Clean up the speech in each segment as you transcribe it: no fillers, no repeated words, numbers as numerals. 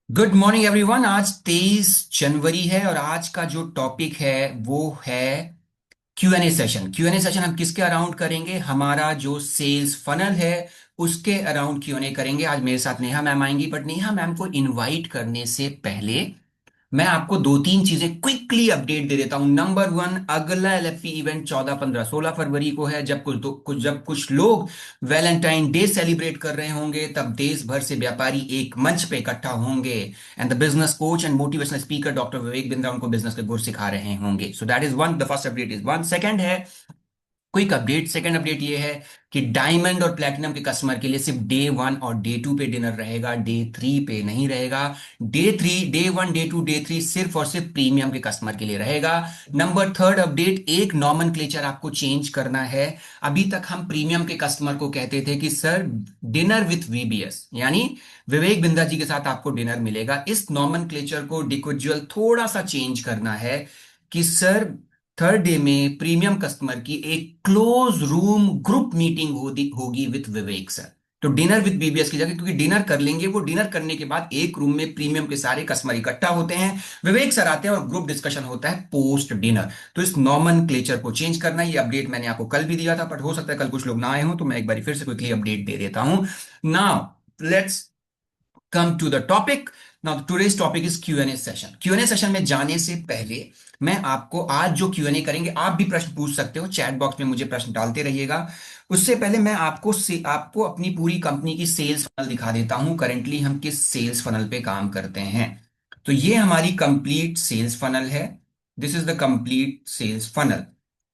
Good morning everyone. आज 23 जनवरी है और आज का जो टॉपिक है वो है क्यूएनए सेशन। क्यूएनए सेशन हम किसके अराउंड करेंगे? हमारा जो सेल्स फनल है उसके अराउंड क्यूएनए करेंगे। आज मेरे साथ नेहा मैम आएंगी, बट नेहा मैम को इनवाइट करने से पहले मैं आपको दो तीन चीजें क्विकली अपडेट दे देता हूं। नंबर वन, अगला एलएफपी इवेंट 14, 15, 16 फरवरी को है। जब कुछ लोग वैलेंटाइन डे सेलिब्रेट कर रहे होंगे, तब देश भर से व्यापारी एक मंच पे इकट्ठा होंगे and the business coach and motivational speaker doctor Vivek Bindra उनको बिजनेस के गुर सिखा रहे होंगे। So that is one, the first update is one. Second है क्विक अपडेट। सेकंड अपडेट ये है कि डायमंड और प्लैटिनम के कस्टमर के लिए सिर्फ डे 1 और डे 2 पे डिनर रहेगा, डे 3 पे नहीं रहेगा। डे 1, डे 2, डे 3 सिर्फ और सिर्फ प्रीमियम के कस्टमर के लिए रहेगा। नंबर थर्ड अपडेट, एक नॉमनक्लेचर आपको चेंज करना है। अभी तक हम प्रीमियम के कस्टमर को कहते थे कि सर डिनर विथ वीबीएस, यानी विवेक बिंद्रा जी के साथ आपको डिनर मिलेगा। इस नॉमनक्लेचर को डिक्विजुअल थोड़ा सा चेंज करना है कि सर थर्ड डे में प्रीमियम कस्टमर की एक क्लोज रूम ग्रुप मीटिंग होगी विथ विवेक सर। तो डिनर विथ बीबीएस की जगह, क्योंकि डिनर कर लेंगे, वो डिनर करने के बाद एक रूम में प्रीमियम के सारे कस्टमर इकट्ठा होते हैं, विवेक सर आते हैं और ग्रुप डिस्कशन होता है पोस्ट डिनर। तो इस नॉमन क्लेचर को चेंज करना है। ये अपडेट मैंने आपको कल भी दिया था, बट हो सकता है कल कुछ लोग ना आए हों, तो मैं एक बार फिर से क्विकली अपडेट दे देता हूं। Now let's come to the topic. Now today's topic is Q and A session. Q and A session में जाने से पहले मैं आपको आज जो क्यूएनए करेंगे, आप भी प्रश्न पूछ सकते हो, चैट बॉक्स में मुझे प्रश्न डालते रहिएगा। उससे पहले मैं आपको अपनी पूरी कंपनी की सेल्स फनल दिखा देता हूं। करेंटली हम किस सेल्स फनल पे काम करते हैं। तो ये हमारी कंप्लीट सेल्स फनल है। This is the complete sales funnel.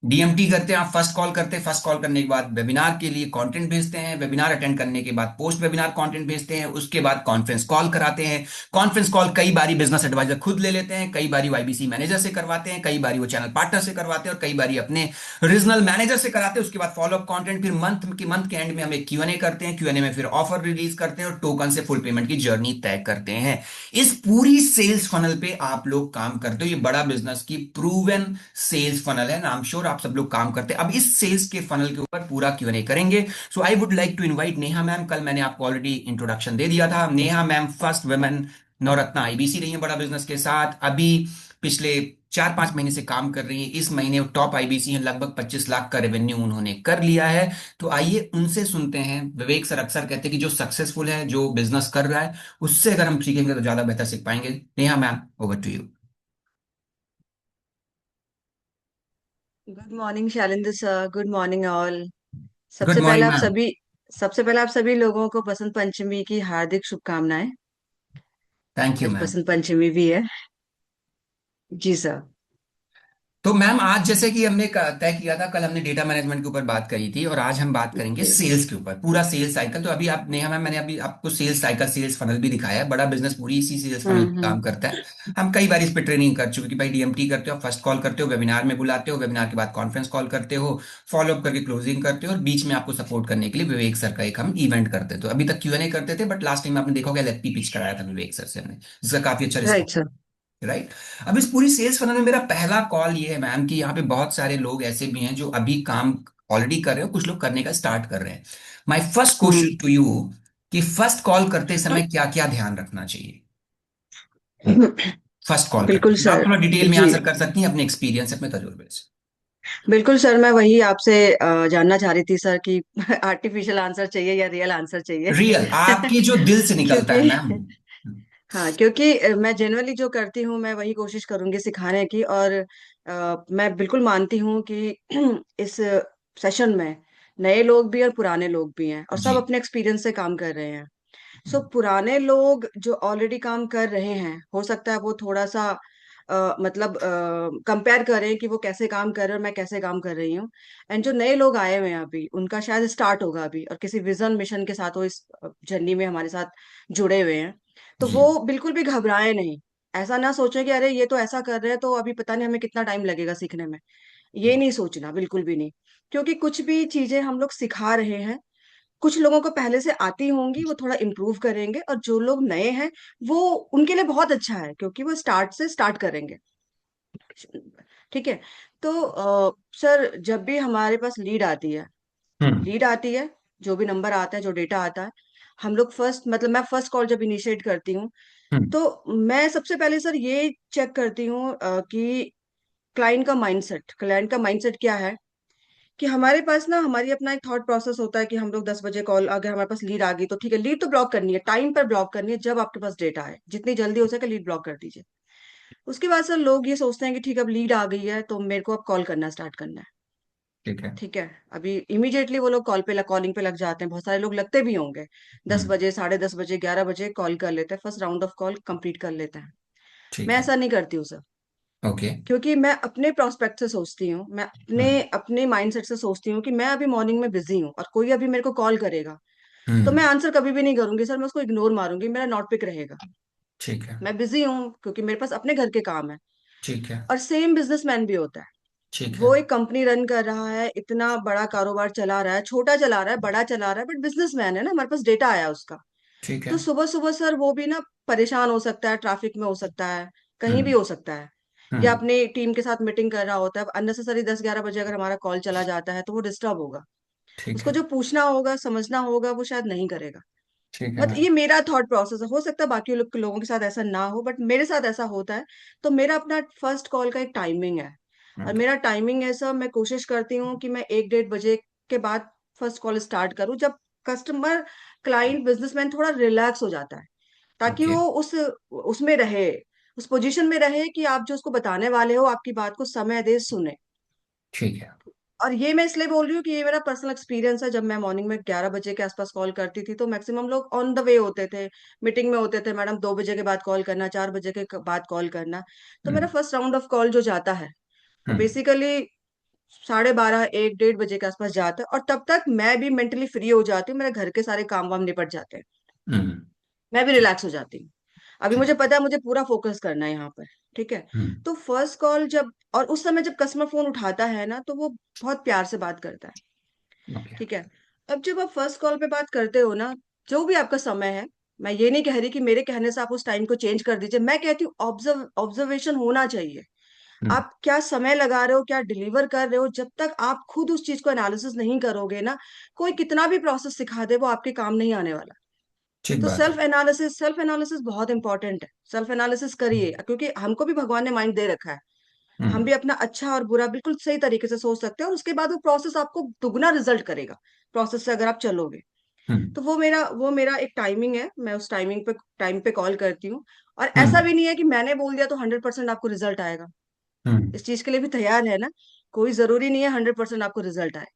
DMT करते हैं, आप फर्स्ट कॉल करते हैं, फर्स्ट कॉल करने के बाद वेबिनार के लिए कंटेंट भेजते हैं, वेबिनार अटेंड करने के बाद पोस्ट वेबिनार कंटेंट भेजते हैं, उसके बाद कॉन्फ्रेंस कॉल कराते हैं। कॉन्फ्रेंस कॉल कई बारी बिजनेस एडवाइजर खुद ले लेते हैं, कई बारी वाईबीसी मैनेजर से करवाते हैं, कई बारी वो चैनल पार्टनर से करवाते हैं, और कई बारी अपने रीजनल मैनेजर से कराते हैं। उसके बाद फॉलोअप कंटेंट, फिर मंथ के एंड में हम एक क्यूएनए करते हैं। क्यूएनए में फिर ऑफर रिलीज करते हैं और टोकन से फुल पेमेंट की जर्नी तय करते हैं। इस पूरी सेल्स फनल पे आप लोग काम करते हो। ये बड़ा बिजनेस की प्रूवन सेल्स फनल है, नाम श्योर आप सब लोग काम करते हैं। अब इस सेल्स के फनल के ऊपर पूरा क्यूएनए करेंगे। So I would like to invite Neha ma'am. कल मैंने आपको ऑलरेडी इंट्रोडक्शन दे दिया था। Neha ma'am first women Navratna IBC रही है बड़ा बिजनेस के साथ। अभी पिछले 4-5 महीने से काम कर रही है। इस महीने टॉप आईबीसी हैं, लगभग 25 लाख का रेवेन्यू उन्होंने कर लिया है। तो आइए उनसे सुनते हैं। विवेक सर अक्सर कहते हैं कि जो सक्सेसफुल है, जो बिजनेस कर रहा है, उससे अगर हम सीखेंगे तो ज्यादा बेहतर सीख पाएंगे। Neha ma'am, over to you. Good morning Shailendra sir. Good morning all. Good सबसे पहले मॉर्निंग आप मैम। सभी सबसे पहले आप सभी लोगों को बसंत पंचमी की हार्दिक शुभकामनाएं। थैंक यू आज मैम। बसंत पंचमी भी है। जी सर। तो मैम, आज जैसे कि हमने तय किया था, कल हमने डेटा मैनेजमेंट के ऊपर बात करी थी और आज हम बात करेंगे जी। सेल्स के ऊपर, पूरा सेल्स साइकिल। तो अभी आप नेहा मैम, मैंने अभी आपको सेल्स साइकिल, सेल्स फनल भी दिखाया है। बड़ा बिजनेस पूरी इसी सेल्स फनल पे हम्म। काम करता है। हम कई बार इस पे ट्रेनिंग कर चुके कि भाई डीएमटी करते हो, फर्स्ट कॉल करते हो, वेबिनार में बुलाते हो, वेबिनार के बाद कॉन्फ्रेंस कॉल करते हो, फॉलोअप करके क्लोजिंग करते हो, और बीच में आपको सपोर्ट करने के लिए विवेक सर का एक हम इवेंट करते थे। तो अभी तक क्यूएनए करते थे, बट लास्ट टाइम आपने देखा होगा एलएफपी पिच कराया था विवेक सर से हमने, जिसका काफी अच्छा राइट रिस्पॉन्स। सर। राइट। अब इस पूरी सेल्स फनल में मेरा पहला कॉल ये है मैम कि यहाँ पे बहुत सारे लोग ऐसे भी हैं जो अभी काम ऑलरेडी कर रहे हो, कुछ लोग करने का स्टार्ट कर रहे हैं। My first hmm. Question to you कि फर्स्ट कॉल करते समय क्या क्या ध्यान रखना चाहिए? फर्स्ट कॉल बिल्कुल करते आप सर। थोड़ा डिटेल में जी आंसर कर सकती हैं अपने एक्सपीरियंस, अपने तजुर्बे से। बिल्कुल सर, मैं वही आपसे जानना चाह रही थी सर कि आर्टिफिशियल आंसर चाहिए या रियल आंसर चाहिए। रियल, आपकी जो दिल से निकलता है क्योंकि मैम। हाँ, क्योंकि मैं जनरली जो करती हूँ मैं वही कोशिश करूंगी सिखाने की। और मैं बिल्कुल मानती हूँ कि इस सेशन में नए लोग भी और पुराने लोग भी हैं और सब जी। अपने एक्सपीरियंस से काम कर रहे हैं। सो पुराने लोग जो ऑलरेडी काम कर रहे हैं, हो सकता है वो थोड़ा सा मतलब कंपेयर करें कि वो कैसे काम कर रहे हैं और मैं कैसे काम कर रही हूँ। एंड जो नए लोग आए हुए हैं अभी, उनका शायद स्टार्ट होगा अभी और किसी विजन मिशन के साथ वो इस जर्नी में हमारे साथ जुड़े हुए हैं। तो जी। वो बिल्कुल भी घबराए नहीं। ऐसा ना सोचें कि अरे ये तो ऐसा कर रहे हैं तो अभी पता नहीं हमें कितना टाइम लगेगा सीखने में। ये नहीं सोचना, बिल्कुल भी नहीं। क्योंकि कुछ भी चीजें हम लोग सिखा रहे हैं, कुछ लोगों को पहले से आती होंगी, वो थोड़ा इम्प्रूव करेंगे, और जो लोग नए हैं वो उनके लिए बहुत अच्छा है क्योंकि वो स्टार्ट से स्टार्ट करेंगे। ठीक है। तो सर, जब भी हमारे पास लीड आती है, हम्म। लीड आती है, जो भी नंबर आता है, जो डेटा आता है, हम लोग फर्स्ट मतलब मैं फर्स्ट कॉल जब इनिशिएट करती हूँ, हम्म। तो मैं सबसे पहले सर ये चेक करती हूँ कि क्लाइंट का माइंडसेट क्या है। कि हमारे पास ना हमारी अपना एक थॉट प्रोसेस होता है कि हम लोग 10 बजे कॉल, अगर हमारे पास लीड आ गई तो ठीक है, लीड तो ब्लॉक करनी है, टाइम पर ब्लॉक करनी है, जब आपके पास डेटा है जितनी जल्दी हो सके लीड ब्लॉक कर दीजिए। उसके बाद सर लोग ये सोचते हैं कि ठीक है अब लीड आ गई है तो मेरे को अब कॉल करना स्टार्ट करना है। ठीक है। ठीक है, अभी इमीडिएटली वो लोग कॉलिंग पे लग जाते हैं, बहुत सारे लोग लगते भी होंगे। दस हम्म। बजे 10:30 बजे 11 बजे कॉल कर लेते हैं, first round of call complete कर लेते हैं। ठीक मैं है। ऐसा नहीं करती हूँ सर, ओके। क्योंकि मैं अपने प्रोस्पेक्ट से सोचती हूँ, मैं अपने हम्म। अपने माइंडसेट से सोचती हूँ कि मैं अभी मॉर्निंग में बिजी हूँ और कोई अभी मेरे को कॉल करेगा तो मैं हम्म। आंसर कभी भी नहीं करूंगी सर, मैं उसको इग्नोर मारूंगी, मेरा नॉट पिक रहेगा। ठीक है। मैं बिजी हूँ क्योंकि मेरे पास अपने घर के काम है। ठीक है। और सेम बिजनेसमैन भी होता है, ठीक है। वो एक कंपनी रन कर रहा है, इतना बड़ा कारोबार चला रहा है, छोटा चला रहा है, बड़ा चला रहा है, बट बिजनेसमैन है ना, हमारे पास डेटा आया उसका। ठीक है। तो सुबह सुबह सर वो भी ना परेशान हो सकता है, ट्रैफिक में हो सकता है, कहीं भी हम्म। हो सकता है, या हम्म। अपने टीम के साथ मीटिंग कर रहा होता है। अननेसेसरी 10-11 बजे अगर हमारा कॉल चला जाता है तो वो डिस्टर्ब होगा, ठीक उसको है। जो पूछना होगा समझना होगा वो शायद नहीं करेगा। ठीक है मतलब मैम। ये मेरा थॉट प्रोसेस है, हो सकता है बाकी लोगों के साथ ऐसा ना हो, बट मेरे साथ ऐसा होता है। तो मेरा अपना फर्स्ट कॉल का एक टाइमिंग है, और ओके। मेरा टाइमिंग ऐसा, मैं कोशिश करती हूँ कि मैं 1-1:30 बजे के बाद फर्स्ट कॉल स्टार्ट करूँ, जब कस्टमर, क्लाइंट, बिजनेसमैन थोड़ा रिलैक्स हो जाता है, ताकि ओके। वो उस उसमें रहे, उस पोजीशन में रहे कि आप जो उसको बताने वाले हो आपकी बात को समय दे, सुने। ठीक है। और ये मैं इसलिए बोल रही हूँ कि ये मेरा पर्सनल एक्सपीरियंस है, जब मैं मॉर्निंग में 11 बजे के आसपास कॉल करती थी तो मैक्सिमम लोग ऑन द वे होते थे, मीटिंग में होते थे, मैडम 2 बजे के बाद कॉल करना, 4 बजे के बाद कॉल करना। तो मेरा हम्म। फर्स्ट राउंड ऑफ कॉल जो जाता है वो हम्म। बेसिकली 12:30, 1-1:30 बजे के आसपास जाता है, और तब तक मैं भी मेंटली फ्री हो जाती हूँ, मेरे घर के सारे काम वाम निपट जाते हैं, हम्म। मैं भी ठीक। रिलैक्स हो जाती हूँ। अभी ठीक मुझे है। पता है मुझे पूरा फोकस करना है यहाँ पर। ठीक है, हम्म। तो फर्स्ट कॉल जब, और उस समय जब कस्टमर फोन उठाता है ना तो वो बहुत प्यार से बात करता है। ओके। ठीक है, अब जब आप फर्स्ट कॉल पे बात करते हो ना, जो भी आपका समय है, मैं ये नहीं कह रही कि मेरे कहने से आप उस टाइम को चेंज कर दीजिए, मैं कहती हूँ ऑब्जर्वेशन होना चाहिए। हम्म। आप क्या समय लगा रहे हो, क्या डिलीवर कर रहे हो, जब तक आप खुद उस चीज को एनालिसिस नहीं करोगे ना, कोई कितना भी प्रोसेस सिखा दे वो आपके काम नहीं आने वाला। ठीक तो बात है। सेल्फ एनालिसिस बहुत इंपॉर्टेंट है, सेल्फ एनालिसिस करिए, क्योंकि हमको भी भगवान ने माइंड दे रखा है, हम हम्म। भी अपना अच्छा और बुरा बिल्कुल सही तरीके से सोच सकते हैं, और उसके बाद वो प्रोसेस आपको दुगना रिजल्ट करेगा, प्रोसेस से अगर आप चलोगे। हम्म। तो वो मेरा एक टाइमिंग है, मैं उस टाइम पे कॉल करती हूँ। और ऐसा हम्म। भी नहीं है कि मैंने बोल दिया तो 100% आपको रिजल्ट आएगा, हम्म। इस चीज के लिए भी तैयार है ना। कोई जरूरी नहीं है 100% आपको रिजल्ट आए,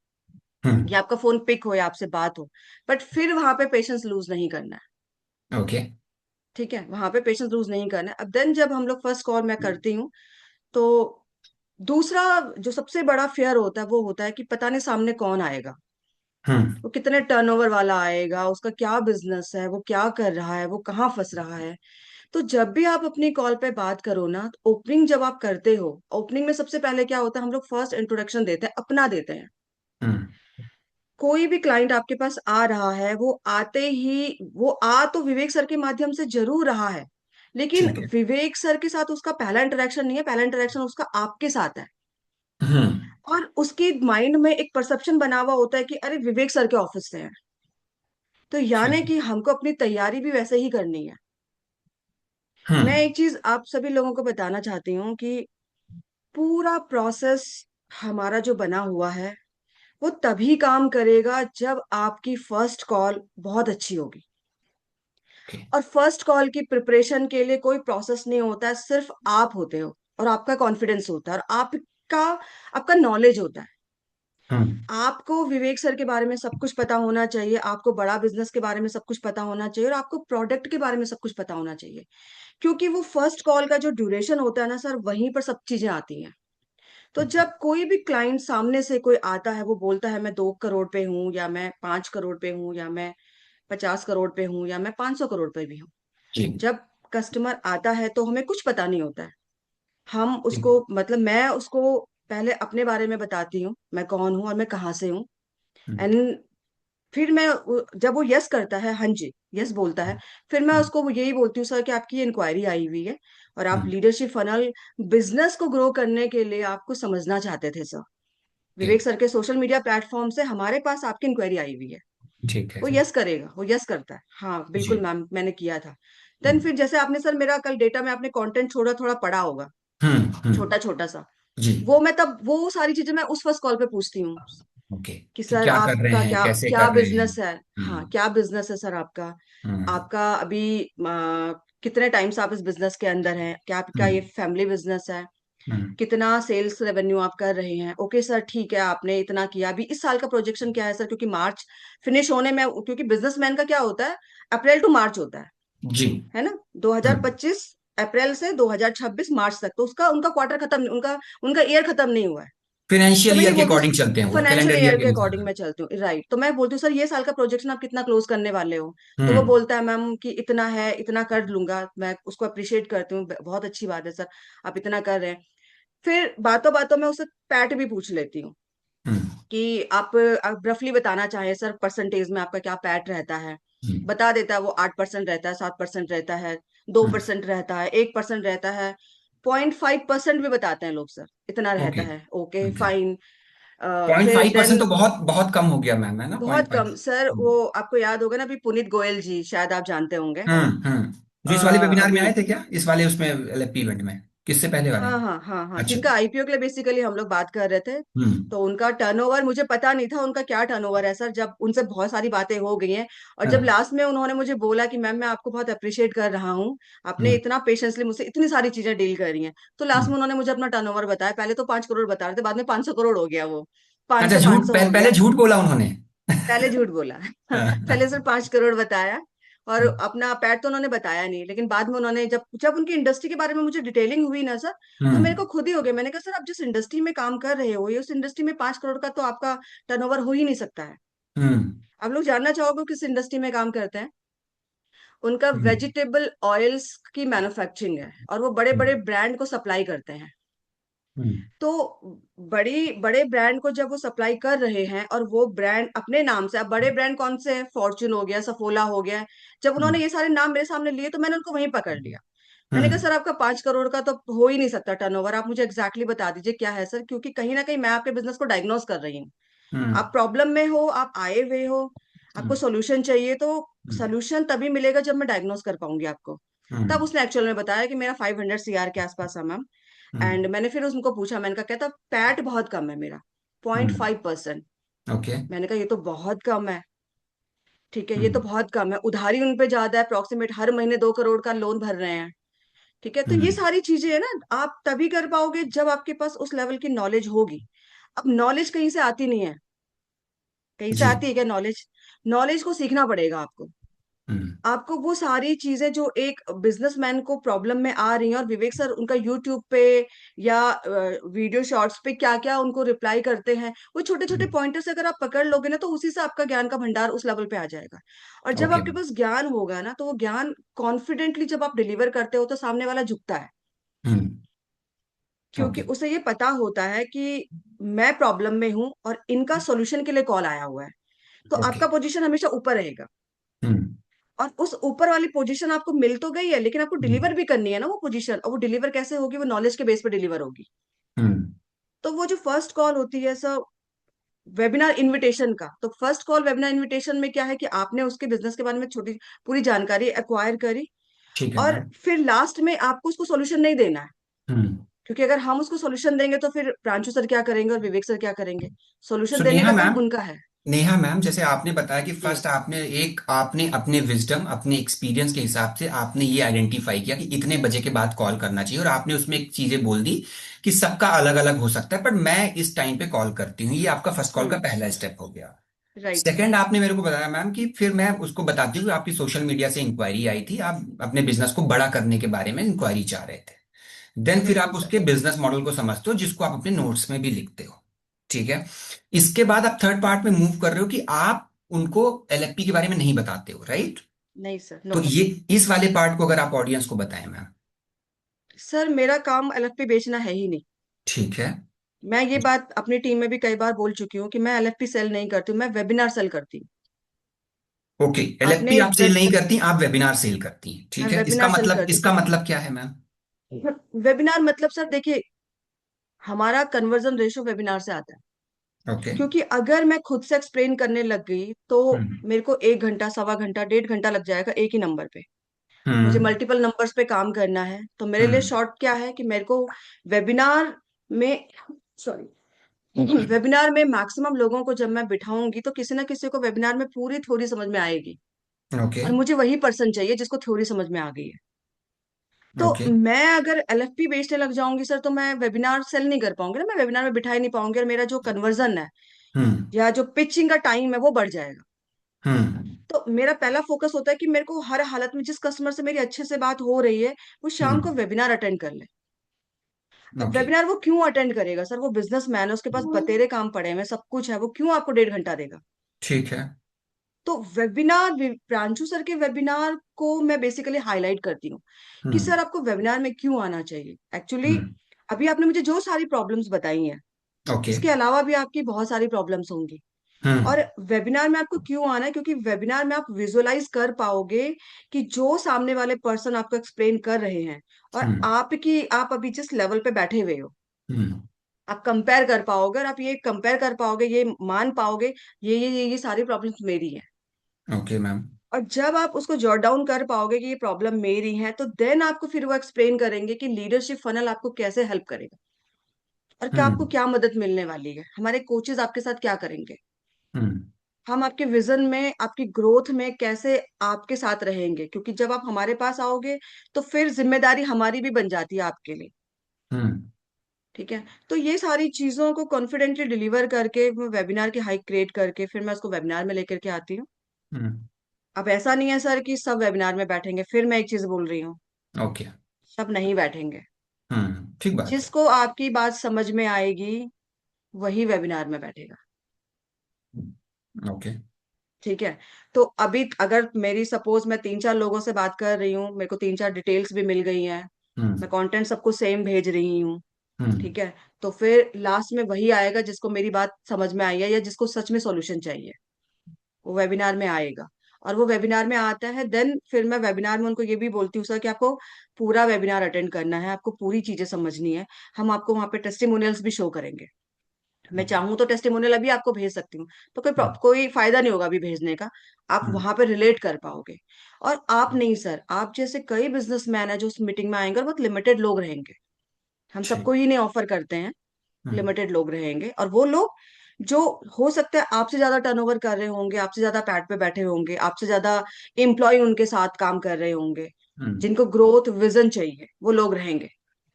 हम्म। या आपका फोन पिक हो या आपसे बात हो, बट फिर वहां पे पेशेंस लूज नहीं करना है। ओके। ठीक है, वहां पे पेशेंस लूज नहीं करना है। अब देन जब हम लोग फर्स्ट कॉल मैं करती हूँ, तो दूसरा जो सबसे बड़ा फेयर होता है वो होता है कि पता नहीं सामने कौन आएगा, हम्म। वो कितने टर्नओवर वाला आएगा, उसका क्या बिजनेस है, वो क्या कर रहा है, वो कहाँ फंस रहा है। तो जब भी आप अपनी कॉल पे बात करो ना, तो ओपनिंग जब आप करते हो, ओपनिंग में सबसे पहले क्या होता है, हम लोग फर्स्ट इंट्रोडक्शन देते हैं, अपना देते हैं। हम्म। कोई भी क्लाइंट आपके पास आ रहा है, वो आते ही, वो आ तो विवेक सर के माध्यम से जरूर रहा है, लेकिन ठीक है। विवेक सर के साथ उसका पहला इंटरेक्शन नहीं है, पहला इंटरेक्शन उसका आपके साथ है। हम्म। और उसकी माइंड में एक परसेप्शन बना हुआ होता है कि अरे विवेक सर के ऑफिस से है, तो ठीक यानी है। कि हमको अपनी तैयारी भी वैसे ही करनी है। मैं हम्म। एक चीज आप सभी लोगों को बताना चाहती हूँ कि पूरा प्रोसेस हमारा जो बना हुआ है वो तभी काम करेगा जब आपकी फर्स्ट कॉल बहुत अच्छी होगी। ओके। और फर्स्ट कॉल की प्रिपरेशन के लिए कोई प्रोसेस नहीं होता है, सिर्फ आप होते हो, और आपका कॉन्फिडेंस होता है, और आपका आपका नॉलेज होता है। हम्म। आपको विवेक सर के बारे में सब कुछ पता होना चाहिए, आपको बड़ा बिजनेस के बारे में सब कुछ पता होना चाहिए, और आपको प्रोडक्ट के बारे में सब कुछ पता होना चाहिए, क्योंकि वो फर्स्ट कॉल का जो ड्यूरेशन होता है ना सर, वहीं पर सब चीजें आती हैं। तो ओके। जब कोई भी क्लाइंट सामने से कोई आता है, वो बोलता है मैं 2 करोड़ पे हूँ, या मैं 5 करोड़ पे हूँ, या मैं 50 करोड़ पे हूँ, या मैं 500 करोड़ पे भी हूँ। जी। जब कस्टमर आता है तो हमें कुछ पता नहीं होता है, हम ठीक है। उसको मतलब मैं उसको पहले अपने बारे में बताती हूँ, मैं कौन हूँ और मैं कहाँ से हूँ। हम्म। एंड फिर जब वो यस करता है, हाँ जी यस बोलता है, फिर मैं हम्म। उसको वो यही बोलती हूँ, सर कि आपकी इंक्वायरी आई हुई है, और आप हम्म। लीडरशिप फनल बिजनेस को ग्रो करने के लिए आपको समझना चाहते थे सर, ओके। विवेक सर के सोशल मीडिया प्लेटफॉर्म से हमारे पास आपकी इंक्वायरी आई हुई है। ठीक है वो सर। यस करेगा, वो यस करता है, हाँ बिल्कुल जी। मैम मैंने किया था। देन हम्म फिर जैसे आपने सर मेरा कल डेटा में आपने कंटेंट छोड़ा थोड़ा पढ़ा होगा, हम्म। छोटा छोटा सा, जी। वो मैं तब वो सारी चीजें मैं उस फर्स्ट कॉल पे पूछती हूँ ओके। कि कि सर क्या कर रहे आपका हैं, क्या कैसे क्या कर रहे हैं। बिजनेस है। हाँ हम्म क्या बिजनेस है सर आपका, हम्म आपका अभी कितने टाइम से आप इस बिजनेस के अंदर हैं, क्या आपका ये हम्म फैमिली बिजनेस है, हम्म कितना सेल्स रेवेन्यू आप कर रहे हैं। ओके सर ठीक है, आपने इतना किया, अभी इस साल का प्रोजेक्शन क्या है सर, क्योंकि मार्च फिनिश होने में, क्योंकि बिजनेसमैन का क्या होता है, अप्रैल टू मार्च होता जी। है ना, हम्म 2025 अप्रैल से 2026 मार्च तक, तो उसका उनका क्वार्टर खत्म नहीं, उनका उनका ईयर खत्म नहीं हुआ है। तो फाइनेंशियल मैं ये ईयर के बोलती हूँ अकॉर्डिंग चलते हैं, वो फाइनेंशियल कैलेंडर ईयर ईयर के के नहीं चल अकॉर्डिंग रहा। मैं चलती हूँ, राइट। तो मैं बोलती हूँ सर ये साल का प्रोजेक्शन आप कितना क्लोज करने वाले हो, तो वो हम्म बोलता है मैम कि इतना है, इतना कर लूंगा। मैं उसको अप्रिशिएट करती हूँ, बहुत अच्छी बात है सर आप इतना कर रहे हैं। फिर बातों बातों में उससे पैट भी पूछ लेती हूँ हम्म कि आप रफली बताना चाहें सर परसेंटेज में आपका क्या पैट रहता है। हम्म बता देता है वो 8% रहता है, 7% रहता है, दो हम्म। परसेंट रहता है, 1% रहता है, 0.5% भी बताते हैं लोग सर, इतना रहता ओके है। Okay okay. फाइन। पॉइंट फिर फाइव परसेंट देन तो बहुत बहुत कम हो गया मैम, है ना, बहुत पॉइंट फाइव। कम सर, वो आपको याद होगा ना, अभी पुनीत गोयल जी शायद आप जानते होंगे। जो इस वाले वेबिनार में अभी आए थे क्या, इस वाले उसमें एलएपी इवेंट में, किससे पहले वाले। हाँ हाँ हाँ हाँ, अच्छा। जिनका आईपीओ के लिए बेसिकली हम लोग बात कर रहे थे। हम्म तो उनका टर्नओवर मुझे पता नहीं था उनका क्या टर्नओवर है सर, जब उनसे बहुत सारी बातें हो गई हैं, और जब हाँ लास्ट में उन्होंने मुझे बोला कि मैम मैं आपको बहुत अप्रिशिएट कर रहा हूँ, आपने हम्म इतना पेशेंसली मुझसे इतनी सारी चीजें डील करी हैं। तो लास्ट में हम्म। उन्होंने मुझे अपना टर्नओवर बताया, पहले तो 5 करोड़ बता रहे थे, बाद में 500 करोड़ हो गया वो, पाँच अच्छा, सौ पाँच झूठ सौ हो पहले गया। झूठ बोला उन्होंने। पहले झूठ बोला पहले सिर्फ 5 करोड़ बताया, और हम्म अपना पैट तो उन्होंने बताया नहीं, लेकिन बाद में उन्होंने जब जब उनकी इंडस्ट्री के बारे में मुझे डिटेलिंग हुई ना सर, तो मेरे हम्म को खुद ही हो गया। मैंने कहा सर आप जिस इंडस्ट्री में काम कर रहे हो, ये उस इंडस्ट्री में 5 करोड़ का तो आपका टर्नओवर हो ही नहीं सकता है। हम्म आप लोग जानना चाहोगे किस इंडस्ट्री में काम करते हैं। उनका हम्म वेजिटेबल ऑयल्स की मैन्युफैक्चरिंग है, और वो बड़े बड़े हम्म ब्रांड को सप्लाई करते हैं। हम्म तो बड़ी बड़े ब्रांड को जब वो सप्लाई कर रहे हैं, और वो ब्रांड अपने नाम से, अब बड़े ब्रांड कौन से हैं, फॉर्चून हो गया, सफोला हो गया, जब उन्होंने ये सारे नाम मेरे सामने लिए तो मैंने उनको वहीं पकड़ लिया। मैंने कहा हम्म सर आपका 5 करोड़ का तो हो ही नहीं सकता टर्नओवर, आप मुझे एग्जैक्टली बता दीजिए क्या है सर, क्योंकि कहीं ना कहीं मैं आपके बिजनेस को डायग्नोस कर रही हूँ। हम्म आप प्रॉब्लम में हो, आप आए हुए हो, आपको हम्म सोल्यूशन चाहिए, तो हम्म सोल्यूशन तभी मिलेगा जब मैं डायग्नोस कर पाऊंगी आपको। तब हम्म उसने एक्चुअल में बताया कि मेरा 500 CR के आसपास है मैम। हम्म एंड मैंने फिर उनको पूछा, मैंने कहा, कहता पैट बहुत कम है मेरा, point hmm. Five percent okay. मैंने कहा ये तो बहुत कम है। ठीक है, ये तो हम्म बहुत कम है, उधारी उन पे ज्यादा है, अप्रोक्सीमेट हर महीने 2 करोड़ का लोन भर रहे हैं। ठीक है, तो ये हम्म। सारी चीजें है ना, आप तभी कर पाओगे जब आपके पास उस लेवल की नॉलेज होगी। अब नॉलेज कहीं से आती नहीं है, कहीं से जी। आती है क्या नॉलेज, नॉलेज को सीखना पड़ेगा आपको। हम्म आपको वो सारी चीजें जो एक बिजनेसमैन को प्रॉब्लम में आ रही हैं, और विवेक सर उनका यूट्यूब पे या वीडियो शॉर्ट्स पे क्या क्या उनको रिप्लाई करते हैं, वो छोटे छोटे हम्म। पॉइंटर्स अगर आप पकड़ लोगे ना, तो उसी से आपका ज्ञान का भंडार उस लेवल पे आ जाएगा। और जब ओके। आपके पास ज्ञान होगा ना, तो वो ज्ञान कॉन्फिडेंटली जब आप डिलीवर करते हो, तो सामने वाला झुकता है, हम्म। क्योंकि ओके उसे ये पता होता है कि मैं प्रॉब्लम में हूं और इनका सॉल्यूशन के लिए कॉल आया हुआ है। तो ओके। आपका पोजीशन हमेशा ऊपर रहेगा, हम्म और उस ऊपर वाली पोजीशन आपको मिल तो गई है, लेकिन आपको हम्म डिलीवर भी करनी है ना वो पोजीशन, और वो डिलीवर कैसे होगी, वो नॉलेज के बेस पे डिलीवर होगी। हम्म। तो वो जो फर्स्ट कॉल होती है सर वेबिनार इनविटेशन का, तो फर्स्ट कॉल वेबिनार इनविटेशन में क्या है कि आपने उसके बिजनेस के बारे में छोटी पूरी जानकारी एक्वायर करी, ठीक है और मैम। फिर लास्ट में आपको उसको सॉल्यूशन नहीं देना है, हम्म। क्योंकि अगर हम उसको सॉल्यूशन देंगे तो फिर प्रांशु सर क्या करेंगे और विवेक सर क्या करेंगे, सॉल्यूशन सो देने नेहा का काम मैम, उनका है। नेहा मैम, जैसे आपने बताया कि जी फर्स्ट आपने अपने विजडम, अपने एक्सपीरियंस के हिसाब से आपने ये आइडेंटिफाई किया कि इतने बजे के बाद कॉल करना चाहिए, और आपने उसमें एक चीजें बोल दी कि सबका अलग अलग हो सकता है, पर मैं इस टाइम पे कॉल करती हूँ। ये आपका फर्स्ट कॉल का हम्म, पहला स्टेप हो गया। राइट। सेकंड, आपने मेरे को बताया मैम कि फिर मैं उसको बताती हूँ कि आपकी सोशल मीडिया से इंक्वायरी आई थी, आप अपने बिजनेस को बड़ा करने के बारे में इंक्वायरी चाह रहे थे। देन फिर बिल्कुल आप सर। उसके बिजनेस मॉडल को समझते हो, जिसको आप अपने नोट्स में भी लिखते हो। ठीक है। इसके बाद आप थर्ड पार्ट में मूव कर रहे हो कि आप उनको एलएफपी के बारे में नहीं बताते हो, राइट। नहीं सर, तो नो। ये इस वाले पार्ट को अगर आप ऑडियंस को बताएं मैम। सर मेरा काम एलएफपी बेचना है ही नहीं। ठीक है। मैं ये बात अपनी टीम में भी कई बार बोल चुकी हूँ कि मैं एलएफपी सेल नहीं करती हूँ, मैं वेबिनार सेल करती हूँ। ओके, एलएफपी आपने आप सेल नहीं करती, आप वेबिनार सेल करती हैं, मैं ठीक है। इसका वेबिनार सेल मतलब, करती इसका हूँ, मतलब क्या है मैम। वेबिनार मतलब सर देखिए, हमारा कन्वर्जन रेशो वेबिनार से आता है। ओके। क्योंकि अगर मैं खुद से एक्सप्लेन करने लग गई तो हम्म। मेरे को 1 घंटा, 1.25 घंटा, 1.5 घंटा लग जाएगा एक ही नंबर पे। मुझे हम्म। मल्टीपल नंबर्स पे काम करना है, तो मेरे लिए हम्म। शॉर्ट क्या है कि मेरे को वेबिनार में, सॉरी, वेबिनार में मैक्सिमम लोगों को जब मैं बिठाऊंगी तो किसी ना किसी को वेबिनार में पूरी थ्योरी समझ में आएगी, ओके। और मुझे वही पर्सन चाहिए जिसको थ्योरी समझ में आ गई है। तो ओके। मैं अगर एलएफपी बेचने लग जाऊंगी सर, तो मैं वेबिनार सेल नहीं कर पाऊंगी ना, मैं वेबिनार में बिठा ही नहीं पाऊंगी, और मेरा जो कन्वर्जन है हम्म। या जो पिचिंग का टाइम है वो बढ़ जाएगा। हम्म। तो मेरा पहला फोकस होता है कि मेरे को हर हालत में जिस कस्टमर से मेरी अच्छे से बात हो रही है वो शाम को हम्म। वेबिनार अटेंड कर ले। अब ओके। वेबिनार वो क्यों अटेंड करेगा सर? वो बिजनेसमैन है, उसके पास बतेरे काम पड़े हैं, सब कुछ है, वो क्यों आपको 1.5 घंटा देगा? ठीक है। तो वेबिनार, प्रांशु सर के वेबिनार को मैं बेसिकली हाईलाइट करती हूँ कि हम्म। सर आपको वेबिनार में क्यों आना चाहिए एक्चुअली। हम्म। अभी आपने मुझे जो सारी प्रॉब्लम्स बताई हैं, ओके। इसके अलावा भी आपकी बहुत सारी प्रॉब्लम्स होंगी। हम्म। और वेबिनार में आपको क्यों आना है? क्योंकि वेबिनार में आप विजुअलाइज कर पाओगे कि जो सामने वाले पर्सन आपको एक्सप्लेन कर रहे हैं और हम्म। आप अभी जिस लेवल पे बैठे हुए हो, हम्म। आप कंपेयर कर पाओगे, और आप ये कंपेयर कर पाओगे, ये मान पाओगे ये सारी प्रॉब्लम्स मेरी हैं। Okay ma'am. और जब आप उसको जॉट डाउन कर पाओगे कि ये प्रॉब्लम मेरी है, तो देन आपको फिर वो एक्सप्लेन करेंगे कि लीडरशिप फनल आपको कैसे हेल्प करेगा, और क्या आपको हम्म। क्या मदद मिलने वाली है, हमारे कोचेज आपके साथ क्या करेंगे, हम्म। हम आपके विजन में, आपकी ग्रोथ में कैसे आपके साथ रहेंगे। क्योंकि जब आप हमारे पास आओगे तो फिर जिम्मेदारी हमारी भी बन जाती है आपके लिए। हम्म। ठीक है, तो ये सारी चीजों को कॉन्फिडेंटली डिलीवर करके, वेबिनार की हाइप क्रिएट करके, फिर मैं उसको वेबिनार में लेकर के आती हूँ। हम्म। अब ऐसा नहीं है सर कि सब वेबिनार में बैठेंगे, फिर मैं एक चीज बोल रही हूँ, ओके। सब नहीं बैठेंगे। ठीक बात है। जिसको आपकी बात समझ में आएगी वही वेबिनार में बैठेगा। ओके। ठीक है, तो अभी अगर मेरी सपोज मैं 3-4 लोगों से बात कर रही हूँ, मेरे को 3-4 डिटेल्स भी मिल गई हैं, हम्म। मैं कंटेंट सबको सेम भेज रही हूँ, हम्म। ठीक है, तो फिर लास्ट में वही आएगा जिसको मेरी बात समझ में आई है या जिसको सच में सॉल्यूशन चाहिए, वो वेबिनार में आएगा। और वो वेबिनार में आता है, देन फिर मैं वेबिनार में उनको ये भी बोलती हूँ सर कि आपको पूरा वेबिनार अटेंड करना है, आपको पूरी चीजें समझनी है, हम आपको वहाँ पे टेस्टिमोनियल्स भी शो करेंगे। मैं चाहूँ तो टेस्टिमोनियल अभी आपको भेज सकती हूँ, तो कोई फायदा नहीं होगा अभी भेजने का, आप हम्म। वहां पे रिलेट कर पाओगे। और आप नहीं सर, आप जैसे कई बिजनेसमैन है जो उस मीटिंग में आएंगे, और बहुत लिमिटेड लोग रहेंगे, हम सबको ठीक। ही नहीं ऑफर करते हैं, हम्म। लिमिटेड लोग रहेंगे, और वो लोग जो हो सकता है आपसे ज्यादा टर्नओवर कर रहे होंगे, आपसे ज्यादा पैड पे बैठे होंगे, आपसे ज्यादा एम्प्लॉय उनके साथ काम कर रहे होंगे, हम्म। जिनको ग्रोथ विजन चाहिए, वो लोग रहेंगे।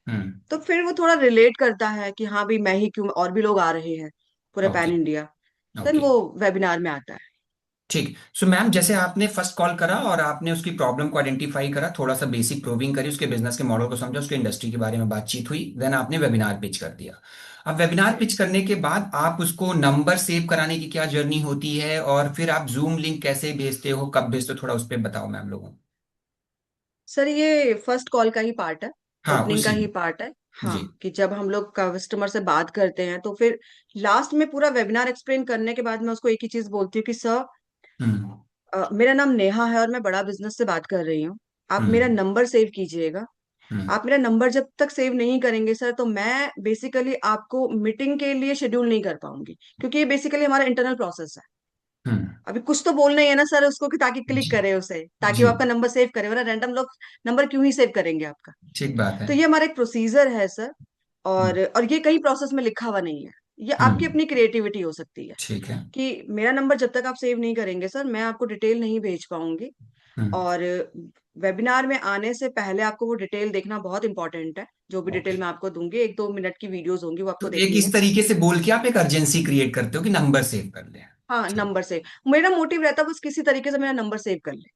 हम्म। तो फिर वो थोड़ा रिलेट करता है कि हाँ भाई मैं ही क्यों, और भी लोग आ रहे हैं पूरे pan okay. India, then okay. वो वेबिनार में आता है। ठीक। सो मैम, जैसे आपने फर्स्ट कॉल करा और आपने उसकी प्रॉब्लम को आइडेंटिफाई करा, थोड़ा सा बेसिक प्रोविंग करी, उसके बिजनेस के मॉडल को समझा, उसके इंडस्ट्री के बारे में बातचीत हुई, देन आपने वेबिनार पिच कर दिया। अब वेबिनार पिच करने के बाद आप उसको नंबर सेव कराने की क्या जर्नी होती है, और फिर आप जूम लिंक कैसे भेजते हो, कब भेजते हो, थोड़ा उस पर बताओ मैम लोगों को। सर ये फर्स्ट कॉल का ही पार्ट है, हाँ, ओपनिंग का उसी ही में। पार्ट है। हाँ, जी। कि जब हम लोग कस्टमर से बात करते हैं तो फिर लास्ट में पूरा वेबिनार एक्सप्लेन करने के बाद मैं उसको एक ही चीज बोलती हूँ कि सर, हम्म। मेरा नाम नेहा है और मैं बड़ा बिजनेस से बात कर रही हूँ, आप मेरा हम्म। नंबर सेव कीजिएगा। हम्म। आप मेरा नंबर जब तक सेव नहीं करेंगे सर, तो मैं बेसिकली आपको मीटिंग के लिए शेड्यूल नहीं कर पाऊंगी, क्योंकि ये बेसिकली हमारा इंटरनल प्रोसेस है। हम्म। अभी कुछ तो बोलना ही है ना सर उसको, कि ताकि क्लिक जी। करे उसे, ताकि जी। वो आपका नंबर सेव करे, वरना रैंडम लोग नंबर क्यों ही सेव करेंगे आपका। ठीक बात है। तो ये हमारा एक प्रोसीजर है सर, हम्म। और ये कहीं प्रोसेस में लिखा हुआ नहीं है, ये आपकी हम्म। अपनी क्रिएटिविटी हो सकती है। ठीक है। कि मेरा नंबर जब तक आप सेव नहीं करेंगे सर, मैं आपको डिटेल नहीं भेज पाऊंगी। हम्म। और वेबिनार में आने से पहले आपको वो डिटेल देखना बहुत इंपॉर्टेंट है, जो भी डिटेल ओके। मैं आपको दूंगी, 1-2 मिनट की वीडियोस होंगी वो आपको तो एक देखनी इस है। तरीके से बोल के आप एक अर्जेंसी क्रिएट करते हो कि नंबर सेव कर ले। हाँ, ठीक। नंबर सेव, मेरा मोटिव रहता है बस किसी तरीके से मेरा नंबर सेव कर ले।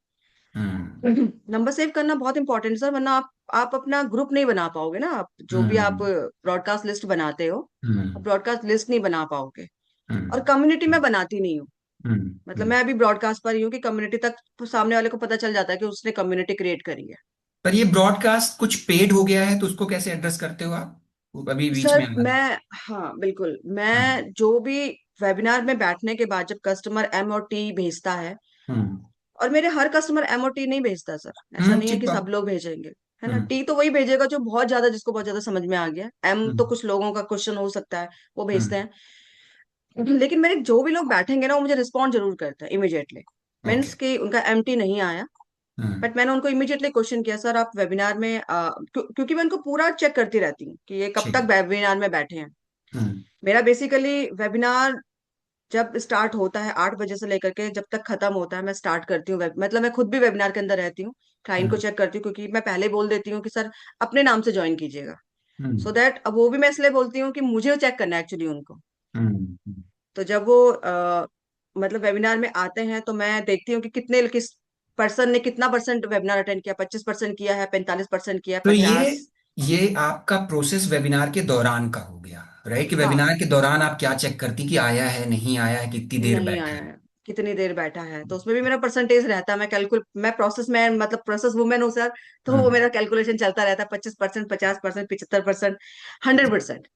हम्म। नंबर सेव करना बहुत इंपॉर्टेंट सर, वरना आप अपना ग्रुप नहीं बना पाओगे ना, आप जो भी आप हम्म। ब्रॉडकास्ट लिस्ट बनाते हो, हम्म। ब्रॉडकास्ट लिस्ट नहीं बना पाओगे। और हम्म। कम्युनिटी में बनाती नहीं हूँ, हम्म। मतलब मैं अभी ब्रॉडकास्ट पर ही हूँ कि कम्युनिटी तक सामने वाले को पता चल जाता है कि उसने कम्युनिटी क्रिएट करी है। पर ये ब्रॉडकास्ट कुछ पेड हो गया है, तो उसको कैसे एड्रेस करते हो आप? वो अभी बीच में सर हमारे। मैं, हाँ बिल्कुल, हाँ। मैं जो भी वेबिनार में बैठने के बाद जब कस्टमर एम और टी भेजता है, हम्म। और मेरे हर कस्टमर एम और टी नहीं भेजता सर, ऐसा नहीं है ठीक कि सब बात। लोग भेजेंगे, है ना, हम्म। टी तो वही भेजेगा जो बहुत ज्यादा, जिसको बहुत ज्यादा समझ में आ गया, एम तो हम्म। कुछ लोगों का क्वेश्चन हो सकता है वो भेजते हम्म। हैं। लेकिन मेरे जो भी लोग बैठेंगे ना वो मुझे रिस्पॉन्ड जरूर करते हैं इमिडिएटली। ओके। मीन्स कि उनका एम्प्टी नहीं आया। हम्म। बट मैंने उनको इमीडिएटली क्वेश्चन किया, सर आप वेबिनार में क्योंकि मैं उनको पूरा चेक करती रहती हूँ कि ये कब ठीक तक है। वेबिनार में बैठे हैं। हम्म। मेरा बेसिकली वेबिनार जब स्टार्ट होता है 8 बजे से लेकर के जब तक खत्म होता है, मैं स्टार्ट करती हूँ मतलब मैं खुद भी वेबिनार के अंदर रहती हूँ, क्लाइंट को हम्म। चेक करती हूँ, क्योंकि मैं पहले बोल देती हूँ कि सर अपने नाम से ज्वाइन कीजिएगा। हम्म। सो दैट अब वो भी मैं इसलिए बोलती हूँ कि मुझे चेक करना है एक्चुअली उनको। हम्म। तो जब वो मतलब वेबिनार में आते हैं तो मैं देखती हूँ कि किस पर्सन ने कितना परसेंट वेबिनार अटेंड किया, 25% किया है, 45% किया है, तो 50। ये आपका प्रोसेस वेबिनार के दौरान का हो गया, राइट? कि हाँ, वेबिनार के दौरान आप क्या चेक करती कि आया है नहीं आया है, कितनी देर नहीं बैठा आया है? है, कितनी देर बैठा है, तो उसमें भी मेरा परसेंटेज रहता है। मैं प्रोसेस मैन मतलब प्रोसेस वुमेन हूँ सर। तो वो हम्म। मेरा कैलकुलेशन चलता रहता है, 25%, 50%, 75%, 100%।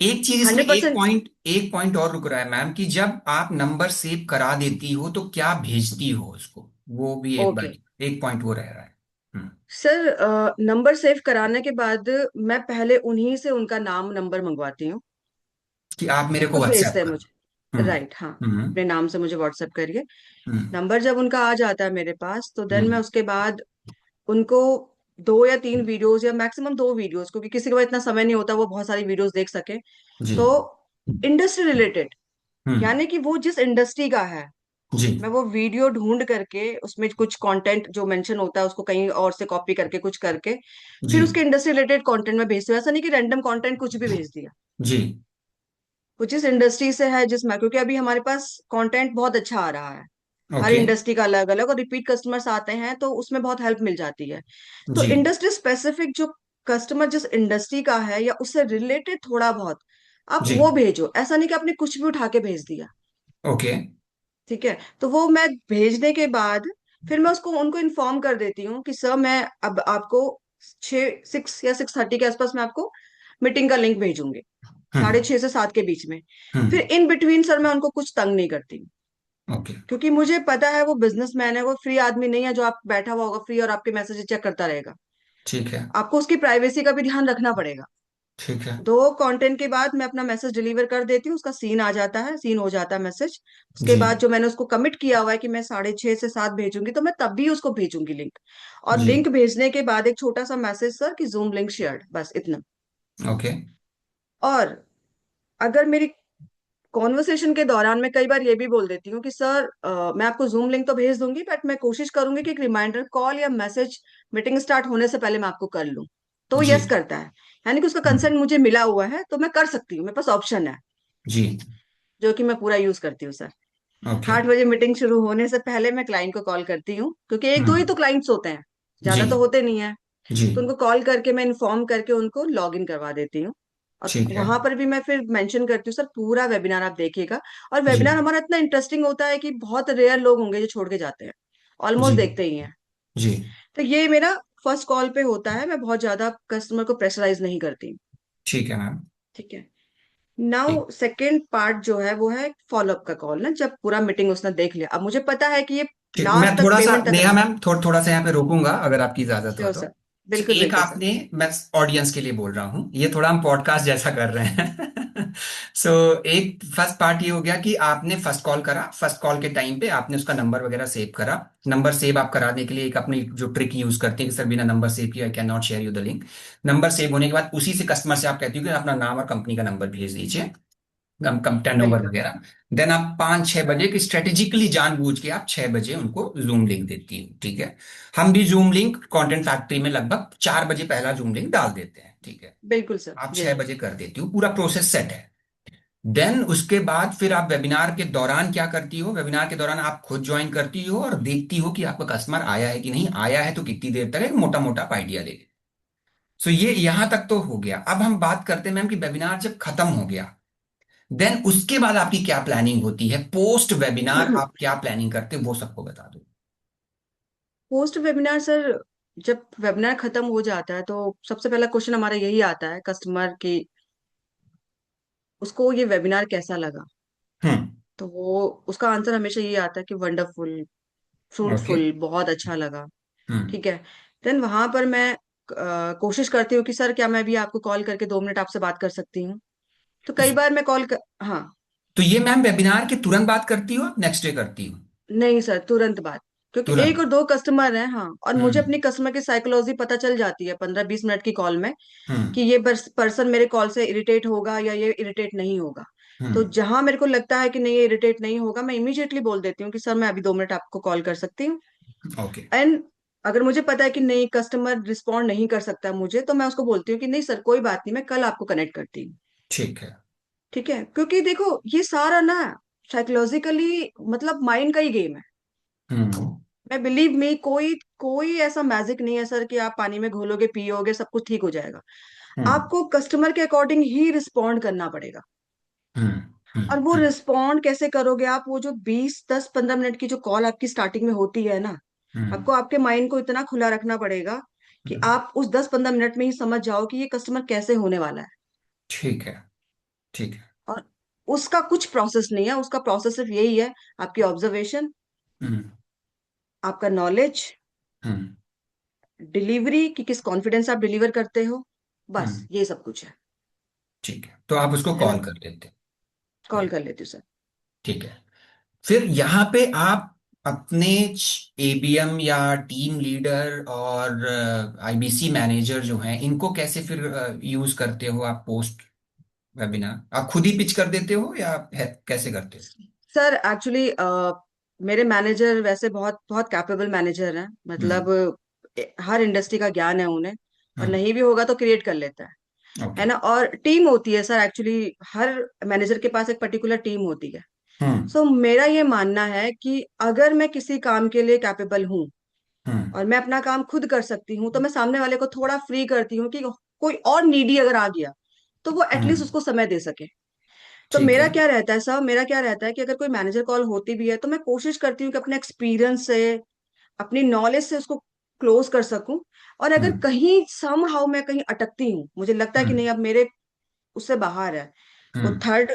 एक चीज इसमें, 100%। एक पॉइंट और रुक रहा है मैम, कि जब आप नंबर सेव करा देती हो तो क्या भेजती हो उसको, वो भी एक ओके बात, एक पॉइंट वो रह रहा है। हम्म। सर, नंबर सेव कराने के बाद मैं पहले उन्हीं से उनका नाम नंबर मंगवाती हूँ। कि आप मेरे को खुद व्हाट्सएप भेजते हैं मुझे, करो। हम्म। राइट, हाँ। हम्म। अपने नाम से मुझे व्हाट्सएप करिए। हम्म। नंबर जब उनका आ जाता है मेरे पास, तो देन मैं हम्म। उसके बाद उनको 2 या 3 वीडियोस या मैक्सिमम 2 वीडियोस, क्योंकि किसी के पास इतना समय नहीं होता वो बहुत सारी वीडियोस देख सके। जी। तो इंडस्ट्री रिलेटेड, हम्म। यानी कि वो जिस इंडस्ट्री का है, जी। मैं वो वीडियो ढूंढ करके उसमें कुछ कंटेंट जो मेंशन होता है उसको कहीं और से कॉपी करके कुछ करके जी। फिर उसके इंडस्ट्री रिलेटेड कंटेंट में भेजती हूँ। ऐसा नहीं कि रैंडम कंटेंट कुछ भी भेज दिया। जी। वो जिस इंडस्ट्री से है, क्योंकि अभी हमारे पास कंटेंट बहुत अच्छा आ रहा है, हर ओके। इंडस्ट्री का अलग अलग, और रिपीट कस्टमर्स आते हैं तो उसमें बहुत हेल्प मिल जाती है। तो जी। इंडस्ट्री स्पेसिफिक जो कस्टमर जिस इंडस्ट्री का है या उससे रिलेटेड थोड़ा बहुत आप जी। वो भेजो। ऐसा नहीं कि आपने कुछ भी उठा के भेज दिया। ओके। ठीक है, तो वो मैं भेजने के बाद फिर मैं उसको उनको इन्फॉर्म कर देती हूँ कि सर मैं अब आपको 6 या 6:30 के आसपास मैं आपको मीटिंग का लिंक भेजूंगी, साढ़े हम्म। छह से सात के बीच में। फिर हम्म। इन बिटवीन सर मैं उनको कुछ तंग नहीं करती, ओके। क्योंकि मुझे पता है वो बिजनेसमैन है, वो फ्री आदमी नहीं है जो आप बैठा हुआ होगा फ्री और आपके मैसेज चेक करता रहेगा। ठीक है। आपको उसकी प्राइवेसी का भी ध्यान रखना पड़ेगा। ठीक है। दो कंटेंट के बाद मैं अपना मैसेज डिलीवर कर देती हूँ, उसका सीन आ जाता है, सीन हो जाता है मैसेज। उसके जी। बाद जो मैंने उसको कमिट किया हुआ है कि मैं 6:30 से 7 भेजूंगी, तो मैं तब भी उसको भेजूंगी लिंक। और जी। लिंक भेजने के बाद एक छोटा सा मैसेज, सर कि जूम लिंक शेयर्ड, बस इतना। ओके। और अगर मेरी कॉन्वर्सेशन के दौरान मैं कई बार ये भी बोल देती हूँ कि सर मैं आपको जूम लिंक तो भेज दूंगी, बट मैं कोशिश करूंगी कि एक रिमाइंडर कॉल या मैसेज मीटिंग स्टार्ट होने से पहले मैं आपको कर लूं। तो वो जी। यस करता है, यानी कि उसका हम्म। कंसेंट मुझे मिला हुआ है, तो मैं कर सकती हूँ, मेरे पास ऑप्शन है जी। जो कि मैं पूरा यूज करती हूँ सर। ओके। 8 बजे मीटिंग शुरू होने से पहले मैं क्लाइंट को कॉल करती हूँ, क्योंकि एक दो ही हम्म। तो क्लाइंट्स होते हैं, जी। ज्यादा तो होते नहीं है। जी। तो उनको कॉल करके मैं इन्फॉर्म करके उनको लॉग इन करवा देती हूँ। और ठीक है। वहां पर भी मैं फिर मेंशन करती हूँ, सर पूरा वेबिनार आप देखिएगा। और जी। वेबिनार हमारा इतना इंटरेस्टिंग होता है कि बहुत रेयर लोग होंगे जो छोड़ के जाते हैं, जी। ऑलमोस्ट देखते ही हैं। जी। तो ये मेरा फर्स्ट कॉल पे होता है, मैं बहुत ज्यादा कस्टमर को प्रेशराइज नहीं करती। ठीक है मैम। ठीक है। ठीक। नाउ सेकेंड पार्ट जो है वो है फॉलोअप का कॉल ना, जब पूरा मीटिंग उसने देख लिया, अब मुझे पता है कि ये ठीक, मैं लास्ट तक थोड़ा सा पेमेंट तक नेहा रहेगा। मैम, थोड़ा सा यहाँ पे रोकूंगा अगर आपकी इजाजत हो श्योर तो। सर, बिल्कुल एक बिल्कुल सर। आपने, मैं ऑडियंस के लिए बोल रहा हूँ, ये थोड़ा हम पॉडकास्ट जैसा कर रहे हैं। सो एक फर्स्ट पार्ट ये हो गया कि आपने फर्स्ट कॉल करा, फर्स्ट कॉल के टाइम पे आपने उसका नंबर वगैरह सेव करा। नंबर सेव आप कराने के लिए एक अपनी जो ट्रिक यूज करते हैं कि सर बिना नंबर सेव किया I can not share you the link. Number save होने के बाद उसी से कस्टमर से आप कहती हो कि अपना नाम और कंपनी का नंबर भेज दीजिए, कम कम टर्नओवर बिल्कुल वगैरह। देन आप 5-6 बजे की स्ट्रेटेजिकली जानबूझ के आप 6 बजे उनको जूम लिंक देती हो, ठीक है? हम भी जूम लिंक कंटेंट फैक्ट्री में लगभग 4 बजे पहला जूम लिंक डाल देते हैं, ठीक है? बिल्कुल सर आप जी। 6 बजे कर देती हो, पूरा प्रोसेस सेट है। देन उसके बाद फिर आप वेबिनार के दौरान क्या करती हो? वेबिनार के दौरान आप खुद ज्वाइन करती हो और देखती हो कि आपका कस्टमर आया है कि नहीं आया है, तो कितनी देर तक, एक मोटा मोटा आइडिया ले। सो ये यहां तक तो हो गया। अब हम बात करते हैं मैम कि वेबिनार जब खत्म हो गया, देन उसके बाद आपकी क्या प्लानिंग होती है? पोस्ट वेबिनार आप क्या प्लानिंग करते हो, वो सबको बता दो। पोस्ट वेबिनार सर, जब वेबिनार खत्म हो जाता है तो सबसे पहला क्वेश्चन हमारा यही आता है कस्टमर की, उसको ये वेबिनार कैसा लगा। हम्म। तो वो उसका आंसर हमेशा यही आता है कि वंडरफुल, ओके। फ्रूटफुल, बहुत अच्छा लगा। हम्म। ठीक है। देन वहां पर मैं कोशिश करती हूँ कि सर क्या मैं भी आपको कॉल करके 2 मिनट आपसे बात कर सकती हूँ। तो कई बार मैं हाँ। तो ये मैम वेबिनार के तुरंत बाद करती हो, नेक्स्ट डे करती हो? नहीं सर, तुरंत बाद। क्योंकि एक तुरंत। और दो कस्टमर हैं, हाँ, और मुझे हम्म। अपनी कस्टमर की साइकोलॉजी पता चल जाती है 15-20 मिनट की कॉल में, हम्म। कि ये पर्सन मेरे कॉल से इरिटेट होगा या ये इरिटेट नहीं होगा। तो हम्म। जहां मेरे को लगता है कि नहीं, ये इरिटेट नहीं होगा, मैं इमीडिएटली बोल देती हूँ कि सर मैं अभी 2 मिनट आपको कॉल कर सकती हूँ। ओके। एंड अगर मुझे पता है कि नहीं, कस्टमर रिस्पॉन्ड नहीं कर सकता मुझे, तो मैं उसको बोलती हूँ कि नहीं सर, कोई बात नहीं, मैं कल आपको कनेक्ट करती हूँ। ठीक है। ठीक है, क्योंकि देखो ये सारा ना साइकोलॉजिकली मतलब माइंड का ही गेम है। हम्म। मैं बिलीव मी, कोई कोई ऐसा मैजिक नहीं है सर कि आप पानी में घोलोगे पियोगे सब कुछ ठीक हो जाएगा। हम्म। आपको कस्टमर के अकॉर्डिंग ही रिस्पॉन्ड करना पड़ेगा। हम्म। और वो हम्म। रिस्पॉन्ड कैसे करोगे आप? वो जो 20-10-15 मिनट की जो कॉल आपकी स्टार्टिंग में होती है ना, हम्म। आपको आपके माइंड को इतना खुला रखना पड़ेगा कि हम्म। आप उस 10-15 मिनट में ही समझ जाओ कि ये कस्टमर कैसे होने वाला है। ठीक है। ठीक है। और उसका कुछ प्रोसेस नहीं है, उसका प्रोसेस सिर्फ यही है, आपकी ऑब्जर्वेशन, हम्म। आपका नॉलेज, हम्म। डिलीवरी कि किस कॉन्फिडेंस आप डिलीवर करते हो, बस हम्म। ये सब कुछ है। ठीक है, तो आप उसको है कॉल ना? कर देते? कॉल कर लेती हूँ सर। ठीक है। फिर यहाँ पे आप अपने एबीएम या टीम लीडर और आईबीसी मैनेजर जो हैं, इनको कैसे फिर यूज करते हो आप पोस्ट वेबिनार? आप खुद ही पिच कर देते हो या कैसे करते हो? सर एक्चुअली मेरे मैनेजर वैसे बहुत बहुत कैपेबल मैनेजर हैं, हम्म। मतलब हर इंडस्ट्री का ज्ञान है उन्हें, और हम्म। नहीं भी होगा तो क्रिएट कर लेता है ओके। ना? और टीम होती है सर, एक्चुअली हर मैनेजर के पास एक पर्टिकुलर टीम होती है। हम्म। सो मेरा ये मानना है कि अगर मैं किसी काम के लिए कैपेबल हूँ हम्म। और मैं अपना काम खुद कर सकती हूँ, तो मैं सामने वाले को थोड़ा फ्री करती हूँ कि कोई और नीडी अगर आ गया तो वो एटलीस्ट हम्म। उसको समय दे सके। तो ठीक मेरा है। क्या रहता है सर, मेरा क्या रहता है कि अगर कोई मैनेजर कॉल होती भी है तो मैं कोशिश करती हूँ कि अपने एक्सपीरियंस से, अपनी नॉलेज से उसको क्लोज कर सकूं। और अगर हम्म। कहीं सम हाउ मैं कहीं अटकती हूँ, मुझे लगता है कि हम्म। नहीं अब मेरे उससे बाहर है, वो हम्म। थर्ड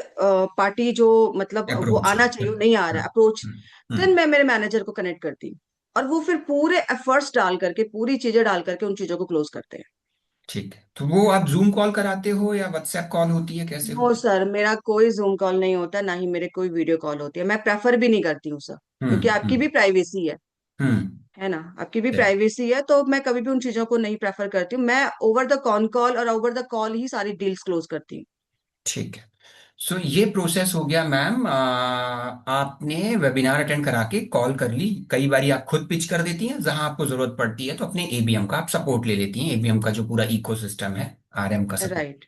पार्टी जो मतलब वो अप्रोच है। आना चाहिए वो नहीं आ रहा है अप्रोच, हम्म। देन हम्म। मैं मेरे मैनेजर को कनेक्ट करती हूँ। और वो फिर पूरे एफर्ट्स डाल करके, पूरी चीजें डाल करके उन चीजों को क्लोज करते हैं। ठीक है, तो वो आप जूम कॉल कराते हो या व्हाट्सएप कॉल होती है, कैसे नो होती सर, मेरा कोई जूम कॉल नहीं होता, ना ही मेरे कोई वीडियो कॉल होती है, मैं प्रेफर भी नहीं करती हूँ सर। है? क्योंकि आपकी भी प्राइवेसी हम्म। है ना, आपकी भी सही। प्राइवेसी है, तो मैं कभी भी उन चीजों को नहीं प्रेफर करती हूँ। मैं ओवर द कॉन कॉल और ओवर द कॉल ही सारी डील्स क्लोज करती हूँ। ठीक है। सो ये प्रोसेस हो गया मैम, आपने वेबिनार अटेंड करा के कॉल कर ली, कई बारी आप खुद पिच कर देती हैं, जहां आपको जरूरत पड़ती है तो अपने एबीएम का आप सपोर्ट ले लेती हैं, एबीएम का जो पूरा इकोसिस्टम है, आरएम का support. Right.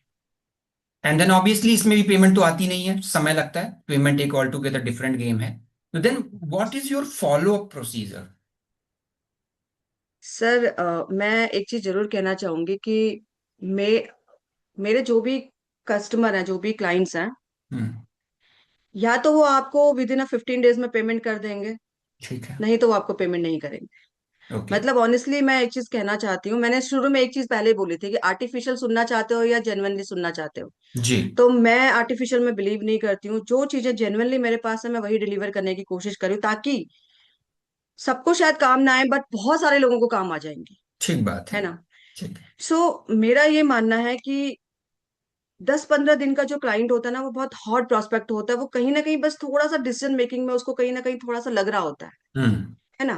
And then obviously इसमें भी पेमेंट तो आती नहीं है, समय लगता है, पेमेंट एक ऑल टुगेदर डिफरेंट गेम है। तो then what is your follow up procedure? Sir मैं एक चीज जरूर कहना चाहूंगी कि मैं मेरे जो भी कस्टमर हैं, जो भी क्लाइंट्स हैं, हम्म। या तो वो आपको विद इन 15 डेज में पेमेंट कर देंगे, ठीक है। नहीं तो वो आपको पेमेंट नहीं करेंगे। ओके। मतलब ऑनेस्टली मैं एक चीज कहना चाहती हूँ, मैंने शुरू में एक चीज पहले ही बोली थी कि आर्टिफिशियल सुनना चाहते हो या जेन्युइनली सुनना चाहते हो। जी। तो मैं आर्टिफिशियल में बिलीव नहीं करती हूँ, जो चीजें जेन्युइनली मेरे पास है मैं वही डिलीवर करने की कोशिश करूँ, ताकि सबको शायद काम ना आए बट बहुत सारे लोगों को काम आ जाएंगी। ठीक बात है। है ना? ठीक है। सो मेरा ये मानना है कि 10-15 दिन का जो क्लाइंट होता है ना, वो बहुत हॉट प्रोस्पेक्ट होता है, वो कहीं ना कहीं बस थोड़ा सा डिसीजन मेकिंग में उसको कहीं ना कहीं थोड़ा सा लग रहा होता हम्म। है ना?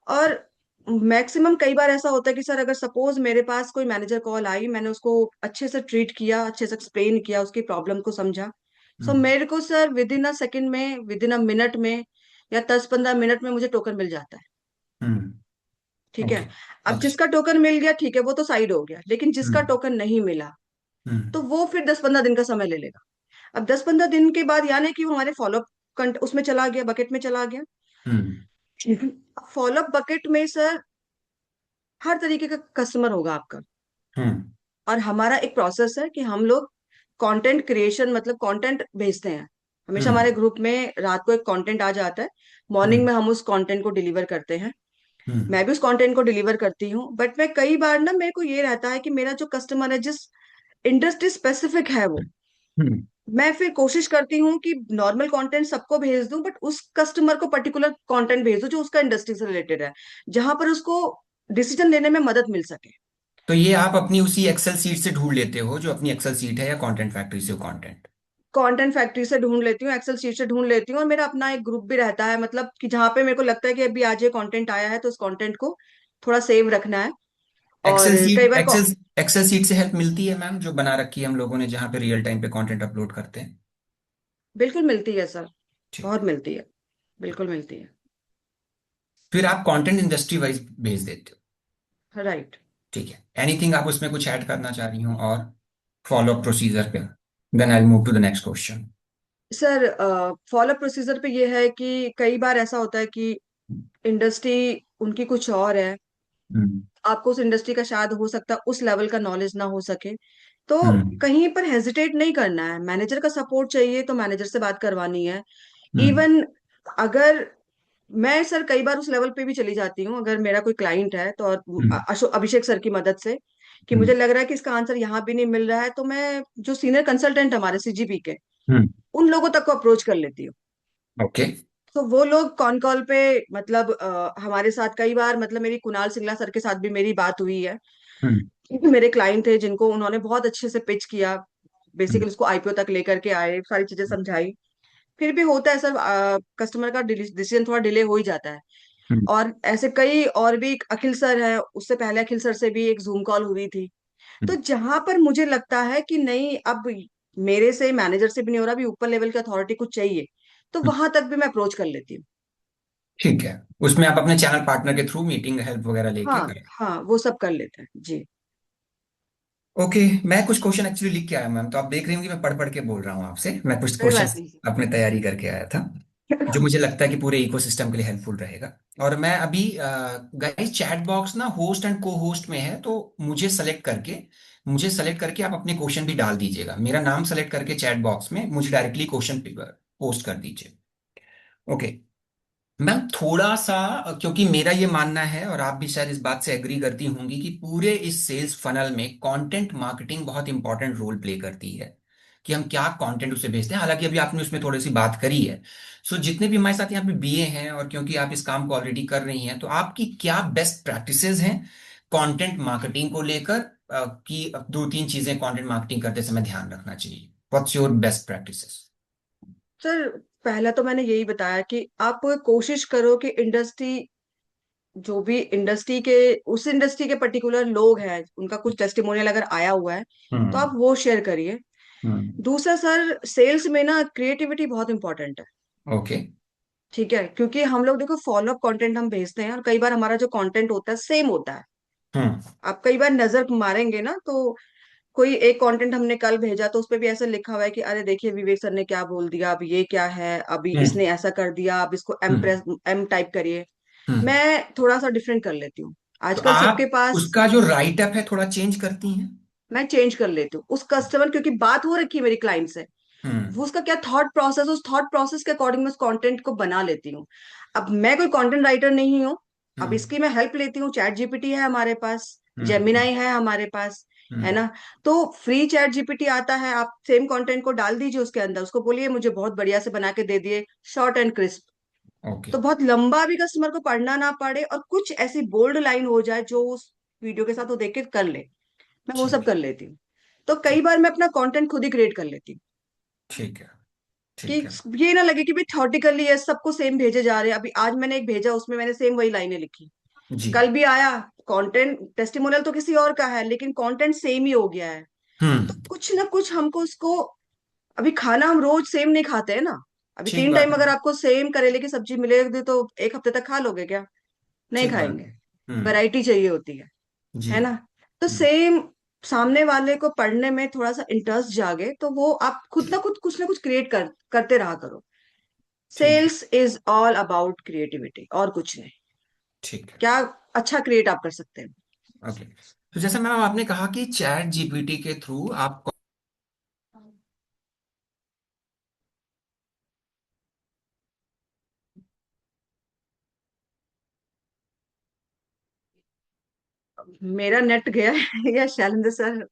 और मैक्सिमम कई बार ऐसा होता है कि सर अगर सपोज मेरे पास कोई मैनेजर कॉल आई, मैंने उसको अच्छे से ट्रीट किया, अच्छे से एक्सप्लेन किया, उसकी प्रॉब्लम को समझा, सो हम्म। मेरे को sir with in a second में, विद इन अ मिनट में, या 10-15 मिनट में मुझे टोकन मिल जाता है। हम्म। ठीक है। ओके। अब अच्छा। जिसका टोकन मिल गया ठीक है, वो तो साइड हो गया, लेकिन जिसका हम्म। टोकन नहीं मिला हम्म। तो वो फिर 10-15 दिन का समय ले लेगा। अब 10-15 दिन के बाद यानी कि वो हमारे फॉलोअप उसमें चला गया, बकेट में चला गया। हम्म। फॉलोअप बकेट में सर हर तरीके का कस्टमर होगा आपका। हम्म। और हमारा एक प्रोसेस है कि हम लोग कंटेंट क्रिएशन, मतलब कंटेंट भेजते हैं। हमेशा हम्म। हमारे ग्रुप में रात को एक कंटेंट आ जाता है, मॉर्निंग हम्म। में हम उस कंटेंट को डिलीवर करते हैं। हम्म। मैं भी उस कंटेंट को डिलीवर करती हूँ, बट मैं कई बार ना, मेरे को ये रहता है कि मेरा जो कस्टमर है, जिस इंडस्ट्री स्पेसिफिक है वो, हम्म। मैं फिर कोशिश करती हूँ कि नॉर्मल कंटेंट सबको भेज दूं, बट उस कस्टमर को पर्टिकुलर कंटेंट भेज दूं जो उसका इंडस्ट्री से रिलेटेड है, जहां पर उसको डिसीजन लेने में मदद मिल सके। तो ये आप अपनी उसी एक्सेल सीट से ढूंढ लेते हो, जो अपनी एक्सेल सीट है या कंटेंट फैक्ट्री से हो कंटेंट? कंटेंट फैक्ट्री से ढूंढ लेती हूँ, एक्सेल शीट से ढूंढ लेती हूँ, और मेरा अपना एक ग्रुप भी रहता है, मतलब कि जहाँ पे मेरे को लगता है कि अभी आज ये कंटेंट आया है तो उस कंटेंट को थोड़ा सेव रखना है। और एक्सेल कई सीट बार एक्सेल एक्सेल सीट से हेल्प मिलती है मैम, जो बना रखी है हम लोगों ने, जहाँ पे रियल टाइम पे कंटेंट अपलोड करते हैं? बिल्कुल मिलती है सर, ठीक। बहुत मिलती है, बिल्कुल मिलती है। फिर आप कंटेंट इंडस्ट्री वाइज भेज देते हो? राइट। ठीक है, एनीथिंग आप उसमें कुछ ऐड करना चाह रही हो और फॉलो अप प्रोसीजर पे? Then I move to the next question. Sir follow procedure पे ये है कि कई बार ऐसा होता है कि इंडस्ट्री उनकी कुछ और है, हम्म। आपको उस इंडस्ट्री का शायद हो सकता है उस लेवल का नॉलेज ना हो सके, तो हम्म। कहीं पर हेजिटेट नहीं करना है। मैनेजर का सपोर्ट चाहिए तो मैनेजर से बात करवानी है। हम्म। इवन अगर मैं सर कई बार उस लेवल पे भी चली जाती हूँ, अगर मेरा कोई क्लाइंट है तो, और हम्म। अभिषेक सर की मदद से, कि मुझे हम्म। लग रहा है कि इसका आंसर यहाँ भी नहीं मिल रहा है, तो मैं जो सीनियर कंसल्टेंट हमारे सीजीपी के, हम्म। उन लोगों तक को अप्रोच कर लेती हूँ। ओके। तो वो लोग कॉन कॉल पे, मतलब हमारे साथ कई बार, मतलब मेरी कुणाल सिंगला सर के साथ भी मेरी बात हुई है, हम्म। क्योंकि मेरे क्लाइंट थे जिनको उन्होंने बहुत अच्छे से पिच किया, हम्म। बेसिकली उसको आईपीओ तक लेकर के आए, सारी चीजें समझाई। फिर भी होता है सर, कस्टमर का डिसीजन थोड़ा डिले हो ही जाता है। हम्म। और ऐसे कई और भी, अखिल सर है, उससे पहले अखिल सर से भी एक जूम कॉल हुई थी। तो हम्म। जहां पर मुझे लगता है कि नहीं, अब मेरे से मैनेजर से भी नहीं हो रहा, अभी ऊपर लेवल की अथॉरिटी कुछ चाहिए, तो हम्म। वहां तक भी मैं अप्रोच कर लेती हूँ। ठीक है, उसमें आप अपने चैनल पार्टनर के थ्रू मीटिंग हेल्प वगैरह लेके हाँ करें? हाँ, वो सब कर लेते हैं जी। ओके। मैं कुछ क्वेश्चन एक्चुअली लिख के आया मैम, तो आप देख रही होंगी मैं पढ़ पढ़ के बोल रहा हूँ आपसे। मैं कुछ कोई क्वेश्चन बात नहीं अपने तैयारी करके आया था, जो मुझे लगता है कि पूरे इकोसिस्टम के लिए हेल्पफुल रहेगा। और मैं अभी, गाइस चैट बॉक्स ना होस्ट एंड को होस्ट में है, तो मुझे सेलेक्ट करके आप अपने क्वेश्चन भी डाल दीजिएगा। मेरा नाम सेलेक्ट करके चैट बॉक्स में मुझे डायरेक्टली क्वेश्चन पोस्ट कर दीजिए। ओके मैम, थोड़ा सा, क्योंकि मेरा ये मानना है और आप भी शायद इस बात से एग्री करती होंगी कि पूरे इस सेल्स फनल में कंटेंट मार्केटिंग बहुत इंपॉर्टेंट रोल प्ले करती है, कि हम क्या कंटेंट उसे भेजते हैं। हालांकि अभी आपने उसमें थोड़ी सी बात करी है। सो जितने भी हमारे साथ यहाँ पे बीए हैं, और क्योंकि आप इस काम को ऑलरेडी कर रही हैं, तो आपकी क्या बेस्ट प्रैक्टिसेस हैं कंटेंट मार्केटिंग को लेकर, कि दो तीन चीजें कंटेंट मार्केटिंग करते समय ध्यान रखना चाहिए? What's your best practices? Sir, पहला तो मैंने यही बताया कि आप कोशिश करो कि इंडस्ट्री, जो भी इंडस्ट्री के, उस इंडस्ट्री के पर्टिकुलर लोग हैं, उनका कुछ टेस्टिमोनियल अगर आया हुआ है तो हम्म। आप वो शेयर करिए। हम्म। दूसरा सर, सेल्स में ना क्रिएटिविटी बहुत इंपॉर्टेंट है। ओके। ठीक है, क्योंकि हम लोग देखो फॉलो अप कंटेंट हम भेजते हैं, और कई बार हमारा जो कंटेंट होता है सेम होता है। हम्म। आप कई बार नजर मारेंगे ना, तो कोई एक कंटेंट हमने कल भेजा तो उसपे भी ऐसा लिखा हुआ है कि अरे देखिए विवेक सर ने क्या बोल दिया, अब ये क्या है, अभी हम्म। इसने ऐसा कर दिया, अब इसको एम हम्म। प्रेस एम टाइप करिए। हम्म। मैं थोड़ा सा डिफरेंट कर लेती हूँ, तो आजकल सबके आप पास। उसका जो राइट अप है थोड़ा चेंज करती हैं? मैं चेंज कर लेती हूँ उस कस्टमर, क्योंकि बात हो रखी है मेरी क्लाइंट से, हम्म। वो उसका क्या थॉट प्रोसेस, उस थॉट प्रोसेस के अकॉर्डिंग मैं उस कंटेंट को बना लेती हूँ। अब मैं कोई कंटेंट राइटर नहीं हूँ, अब हम्म। इसकी मैं हेल्प लेती हूँ। चैट जीपीटी है हमारे पास, हम्म। जेमिनाई है हमारे पास, है हम्म। ना। तो फ्री चैट जीपीटी आता है, आप सेम कंटेंट को डाल दीजिए उसके अंदर, उसको बोलिए मुझे बहुत बढ़िया से बना के दे दिए, शॉर्ट एंड क्रिस्प। ओके। तो बहुत लंबा भी कस्टमर को पढ़ना ना पड़े, और कुछ ऐसी बोल्ड लाइन हो जाए जो उस वीडियो के साथ वो देख के कर ले, मैं वो सब ठीक कर है। लेती हूँ। तो कई ठीक। बार मैं अपना कंटेंट खुद ही क्रिएट कर लेती हूँ, ठीक है। कि ठीक है। ये ना लगे कि भाई थॉटिकली ये सबको सेम भेजे जा रहे हैं। अभी आज मैंने एक भेजा, उसमें मैंने सेम वही लाइनें लिखी, जी। कल भी आया, कंटेंट टेस्टिमोनियल तो किसी और का है लेकिन कंटेंट सेम ही हो गया है। तो हम्म। कुछ ना कुछ हमको उसको, अभी खाना हम रोज सेम नहीं खाते हैं ना। अभी ठीक तीन बात टाइम है। अगर आपको सेम करेले की सब्जी मिलेगी तो एक हफ्ते तक खा लोगे क्या? नहीं ठीक बात खाएंगे। है। हम्म। वैरायटी चाहिए होती जी। है ना। तो हम्म। सेम, सामने वाले को पढ़ने में थोड़ा सा इंटरेस्ट जागे तो वो आप खुद ना कुछ क्रिएट करते रहा करो। ठीक है। Sales is all about creativity, और कुछ नहीं। ठीक है। क्या अच्छा क्रिएट आप कर सकते हैं। ओके। तो जैसे मैम आपने कहा कि चैट जीपीटी के थ्रू आप, मेरा नेट गया है या Shailendra sir?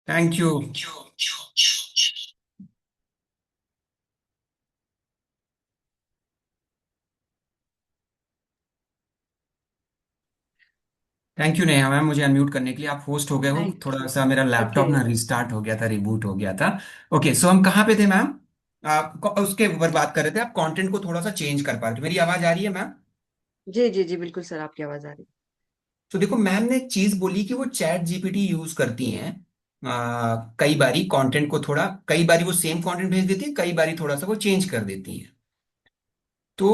Thank you. Thank you Neha ma'am, मुझे अनम्यूट करने के लिए। आप होस्ट हो गए हो। थैंक थोड़ा यू। सा मेरा ओके। लैपटॉप ना रिस्टार्ट हो गया था, रिबूट हो गया था। ओके, सो हम कहाँ पे थे मैम? आप उसके ऊपर बात कर रहे थे, आप कंटेंट को थोड़ा सा चेंज कर पा रहे थे। मेरी आवाज आ रही है मैम? जी जी जी, बिल्कुल सर, आपकी आवाज आ रही तो देखो, मैम ने एक चीज बोली कि वो चैट जीपीटी यूज करती हैं। कई बारी कंटेंट को थोड़ा, कई बारी वो सेम कंटेंट भेज देती है, कई बारी थोड़ा सा वो चेंज कर देती है। तो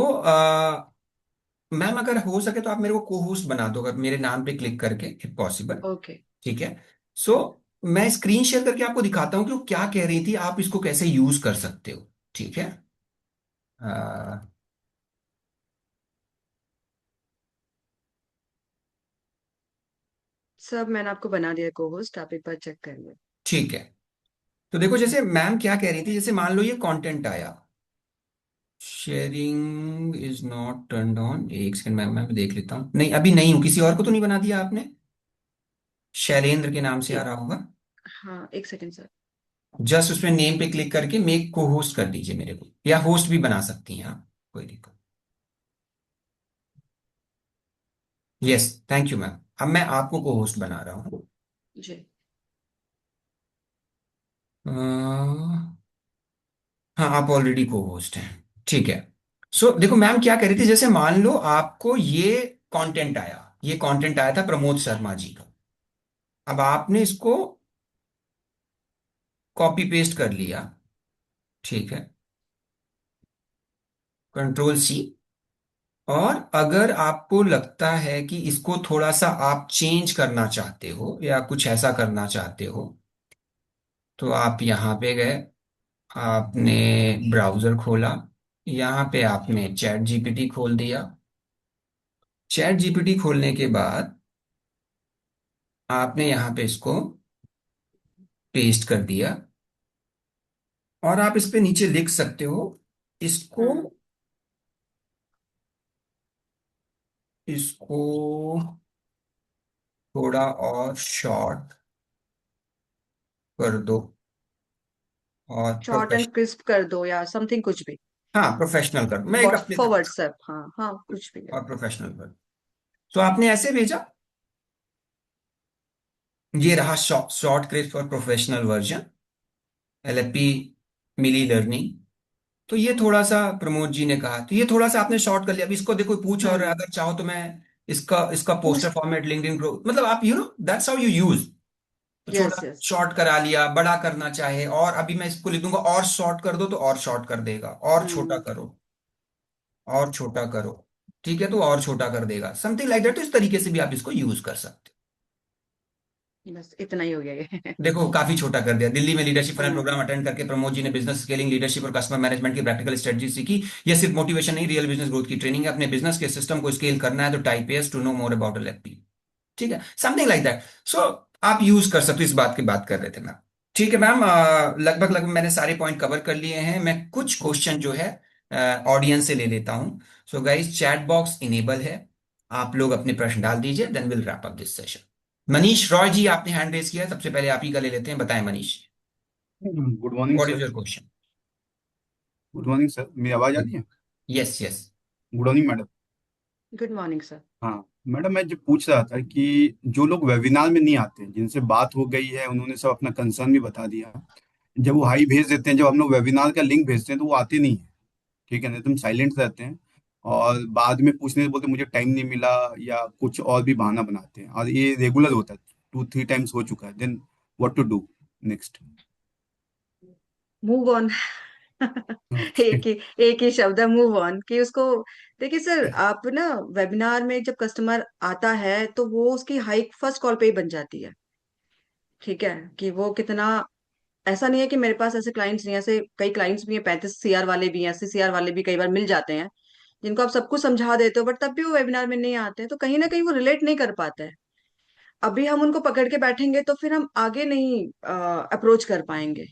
मैम अगर हो सके तो आप मेरे को को होस्ट बना दो, अगर मेरे नाम पे क्लिक करके, इफ पॉसिबल। है। ओके। ठीक है। सो मैं स्क्रीन शेयर करके आपको दिखाता हूँ कि वो क्या कह रही थी, आप इसको कैसे यूज कर सकते हो। ठीक है। अ, सब मैंने आपको बना दिया को होस्ट, आप एक बार चेक करिए। ठीक है। तो देखो, जैसे मैम क्या कह रही थी, जैसे मान लो ये कंटेंट आया, sharing is not turned on. एक सेकंड मैम, मैं देख लेता हूँ। नहीं, अभी नहीं हूँ। किसी और को तो नहीं बना दिया आपने? शैलेंद्र के नाम से आ एक, रहा होगा। हाँ, एक सेकंड सर। जस्ट उसमें नेम पे क्लिक करके मेक को होस्ट कर दीजिए मेरे को, या होस्ट भी बना सकती हैं आप, कोई दिक्कत। Yes, thank you ma'am. अब मैं आपको को होस्ट बना रहा हूँ। जी। अ, हाँ, आप ऑलरेडी को होस्ट हैं। ठीक है। सो देखो, मैम क्या कह रही थी, जैसे मान लो आपको ये कंटेंट आया, ये कंटेंट आया था प्रमोद शर्मा जी का। अब आपने इसको कॉपी पेस्ट कर लिया। ठीक है। Control C. और अगर आपको लगता है कि इसको थोड़ा सा आप चेंज करना चाहते हो या कुछ ऐसा करना चाहते हो, तो आप यहाँ पे गए, आपने ब्राउजर खोला, यहाँ पे आपने चैट जीपीटी खोल दिया। चैट जीपीटी खोलने के बाद आपने यहाँ पे इसको पेस्ट कर दिया, और आप इस पे नीचे लिख सकते हो, इसको हम्म। इसको थोड़ा और शॉर्ट कर दो, और शॉर्ट एंड क्रिस्प कर दो या समथिंग, कुछ भी। हाँ, प्रोफेशनल कर दो, मैं एक व्हाट अपने फॉर तरफ से। व्हाट्सएप, हाँ हाँ, कुछ भी है। और प्रोफेशनल कर। तो आपने ऐसे भेजा, ये रहा शॉर्ट शॉर्ट क्रिस्प और प्रोफेशनल वर्जन, एलएपी मिली लर्निंग। तो ये थोड़ा सा प्रमोद जी ने कहा, तो ये थोड़ा सा आपने शॉर्ट कर लिया। अब इसको देखो पूछ, और हम्म। अगर चाहो तो मैं इसका इसका पूछ। पोस्टर फॉर्मेट, लिंक्डइन प्रो, मतलब आप दैट्स हाउ यू यूज। तो यस छोटा यस। शॉर्ट करा लिया, बड़ा करना चाहे, और अभी मैं इसको लिख दूंगा और शॉर्ट कर दो, तो और शॉर्ट कर देगा, और छोटा हम्म। करो, और छोटा करो। ठीक है, तो और छोटा कर देगा, समथिंग लाइक दैट। तो इस तरीके से भी आप इसको यूज कर सकते हो। बस इतना ही हो गया ये। देखो, काफी छोटा कर दिया। दिल्ली में लीडरशिप फनल हाँ। प्रोग्राम अटेंड करके प्रमोद जी ने बिजनेस स्केलिंग, लीडरशिप और कस्टमर मैनेजमेंट की प्रैक्टिकल स्ट्रेटजी सीखी। यह सिर्फ मोटिवेशन नहीं, रियल बिजनेस ग्रोथ की ट्रेनिंग है। अपने बिजनेस के सिस्टम को स्केल करना है तो type S to know more about LAP. ठीक है, समथिंग लाइक दैट। सो आप यूज कर सकते हो, इस बात की बात कर रहे थे मैम। ठीक है मैम, लगभग लगभग मैंने सारे पॉइंट कवर कर लिए हैं। मैं कुछ क्वेश्चन जो है ऑडियंस से ले लेता हूं। So guys, chat box enable है, आप लोग अपने प्रश्न डाल दीजिए, then will wrap up this session. Manish Roy ji, आपने हैंड रेस किया है, सबसे पहले आप ही का ले लेते हैं। बताएं Manish, good morning what is sir. Your question? Good morning sir, मेरी आवाज आ रही है? Yes yes. Good morning madam. Good morning sir. हाँ मैडम, मैं जो पूछ रहा था कि जो लोग वेबिनार में नहीं आते, जिनसे बात हो गई है, उन्होंने सब अपना कंसर्न भी बता दिया, जब वो हाई भेज देते हैं, जब हम लोग वेबिनार का लिंक भेजते हैं तो वो आते नहीं है। ठीक है ना, तुम साइलेंट रहते हैं, और बाद में पूछने से बोलते मुझे टाइम नहीं मिला, या कुछ और भी बहाना बनाते हैं, और ये रेगुलर होता है, 2-3 टाइम्स हो चुका है। Then what to do next? Move on. Okay. एक ही शब्द है, मूव ऑन, कि उसको। देखिए सर, आप ना, वेबिनार में जब कस्टमर आता है तो वो उसकी हाइक फर्स्ट कॉल पे ही बन जाती है। ठीक है, कि वो कितना। ऐसा नहीं है कि मेरे पास ऐसे क्लाइंट्स नहीं हैं, ऐसे कई क्लाइंट्स भी हैं, 35 CR वाले भी हैं, 80 CR वाले भी कई बार मिल जाते हैं, जिनको आप सब कुछ समझा देते हो, बट तब भी वो वेबिनार में नहीं आते हैं, तो कहीं ना कहीं वो रिलेट नहीं कर पाते हैं। अभी हम उनको पकड़ के बैठेंगे तो फिर हम आगे नहीं अप्रोच कर पाएंगे।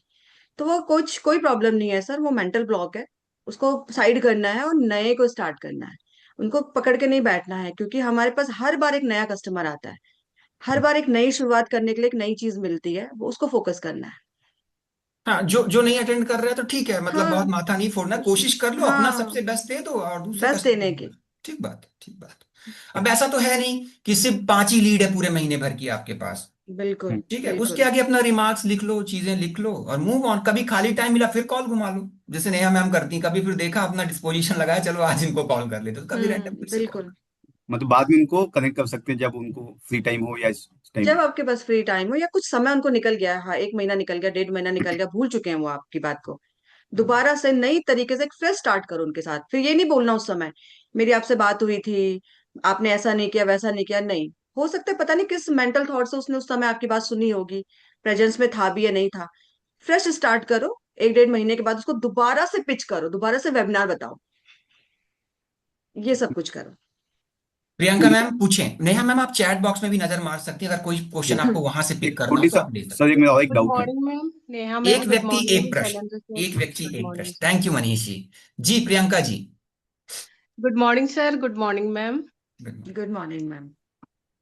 तो वो कुछ कोई प्रॉब्लम नहीं है सर, वो मेंटल ब्लॉक है। उसको साइड करना है और नए को स्टार्ट करना है। उनको पकड़ के नहीं बैठना है, क्योंकि हमारे पास हर बार एक नया कस्टमर आता है। हर बार एक नई शुरुआत करने के लिए एक नई चीज मिलती है, वो उसको फोकस करना है। हाँ, जो नहीं अटेंड कर रहा है तो ठीक है, मतलब बहुत हाँ, माथा नहीं फोड़ना, कुछ, कोशिश कर लो, अपना हाँ, सबसे बेस्ट दे दो और दूसरे बेस्ट कस्टमर देने को। की। ठीक बात है, ठीक बात है। अब ऐसा तो है नहीं कि सिर्फ 5 ही लीड है पूरे महीने भर की आपके पास। बिल्कुल ठीक है, उसके बिल्कुल। आगे अपना रिमार्क्स लिख लो, चीजें लिख लो और मूव ऑन। कभी खाली टाइम मिला फिर कॉल घुमा लो, जैसे नेहा मैम करती हैं। कभी फिर देखा अपना डिस्पोजिशन लगाया, चलो आज इनको कॉल कर लेते, तो कभी रैंडम फिर से कॉल। बिल्कुल। मतलब बाद में उनको कनेक्ट कर सकते हैं जब उनको फ्री टाइम हो या इस टाइम। जब आपके पास फ्री टाइम हो या कुछ समय उनको निकल गया है, हाँ, 1 महीना निकल गया, 1.5 महीना निकल गया, भूल चुके हैं वो आपकी बात को, दोबारा से नई तरीके से एक फ्रेश स्टार्ट करो उनके साथ। फिर ये नहीं बोलना उस समय मेरी आपसे बात हुई थी, आपने ऐसा नहीं किया वैसा नहीं किया, नहीं। हो सकता है पता नहीं किस मेंटल थॉट से उसने उस समय आपकी बात सुनी होगी, प्रेजेंस में था भी या नहीं था। फ्रेश स्टार्ट करो, 1-1.5 महीने के बाद उसको दोबारा से पिच करो, दोबारा से वेबिनार बताओ, ये सब कुछ करो। प्रियंका मैम पूछें, नेहा मैम आप चैट बॉक्स में भी नजर मार सकती हैं, अगर कोई क्वेश्चन आपको वहां से पिक एक करना हो छोटी तो सा, आप ले सर सकते एक मेरा और एक गुड डाउट है। मॉर्निंग मैम, नेहा हैं। मैम, एक गुड व्यक्ति एक मॉर्निंग, शैलेंद्र प्रश्न, सर। एक व्यक्ति गुड एक मॉर्निंग प्रश्न। Sir. Thank you Manish ji. जी Priyanka ji. Good morning sir, good morning ma'am. Good morning. Good morning ma'am.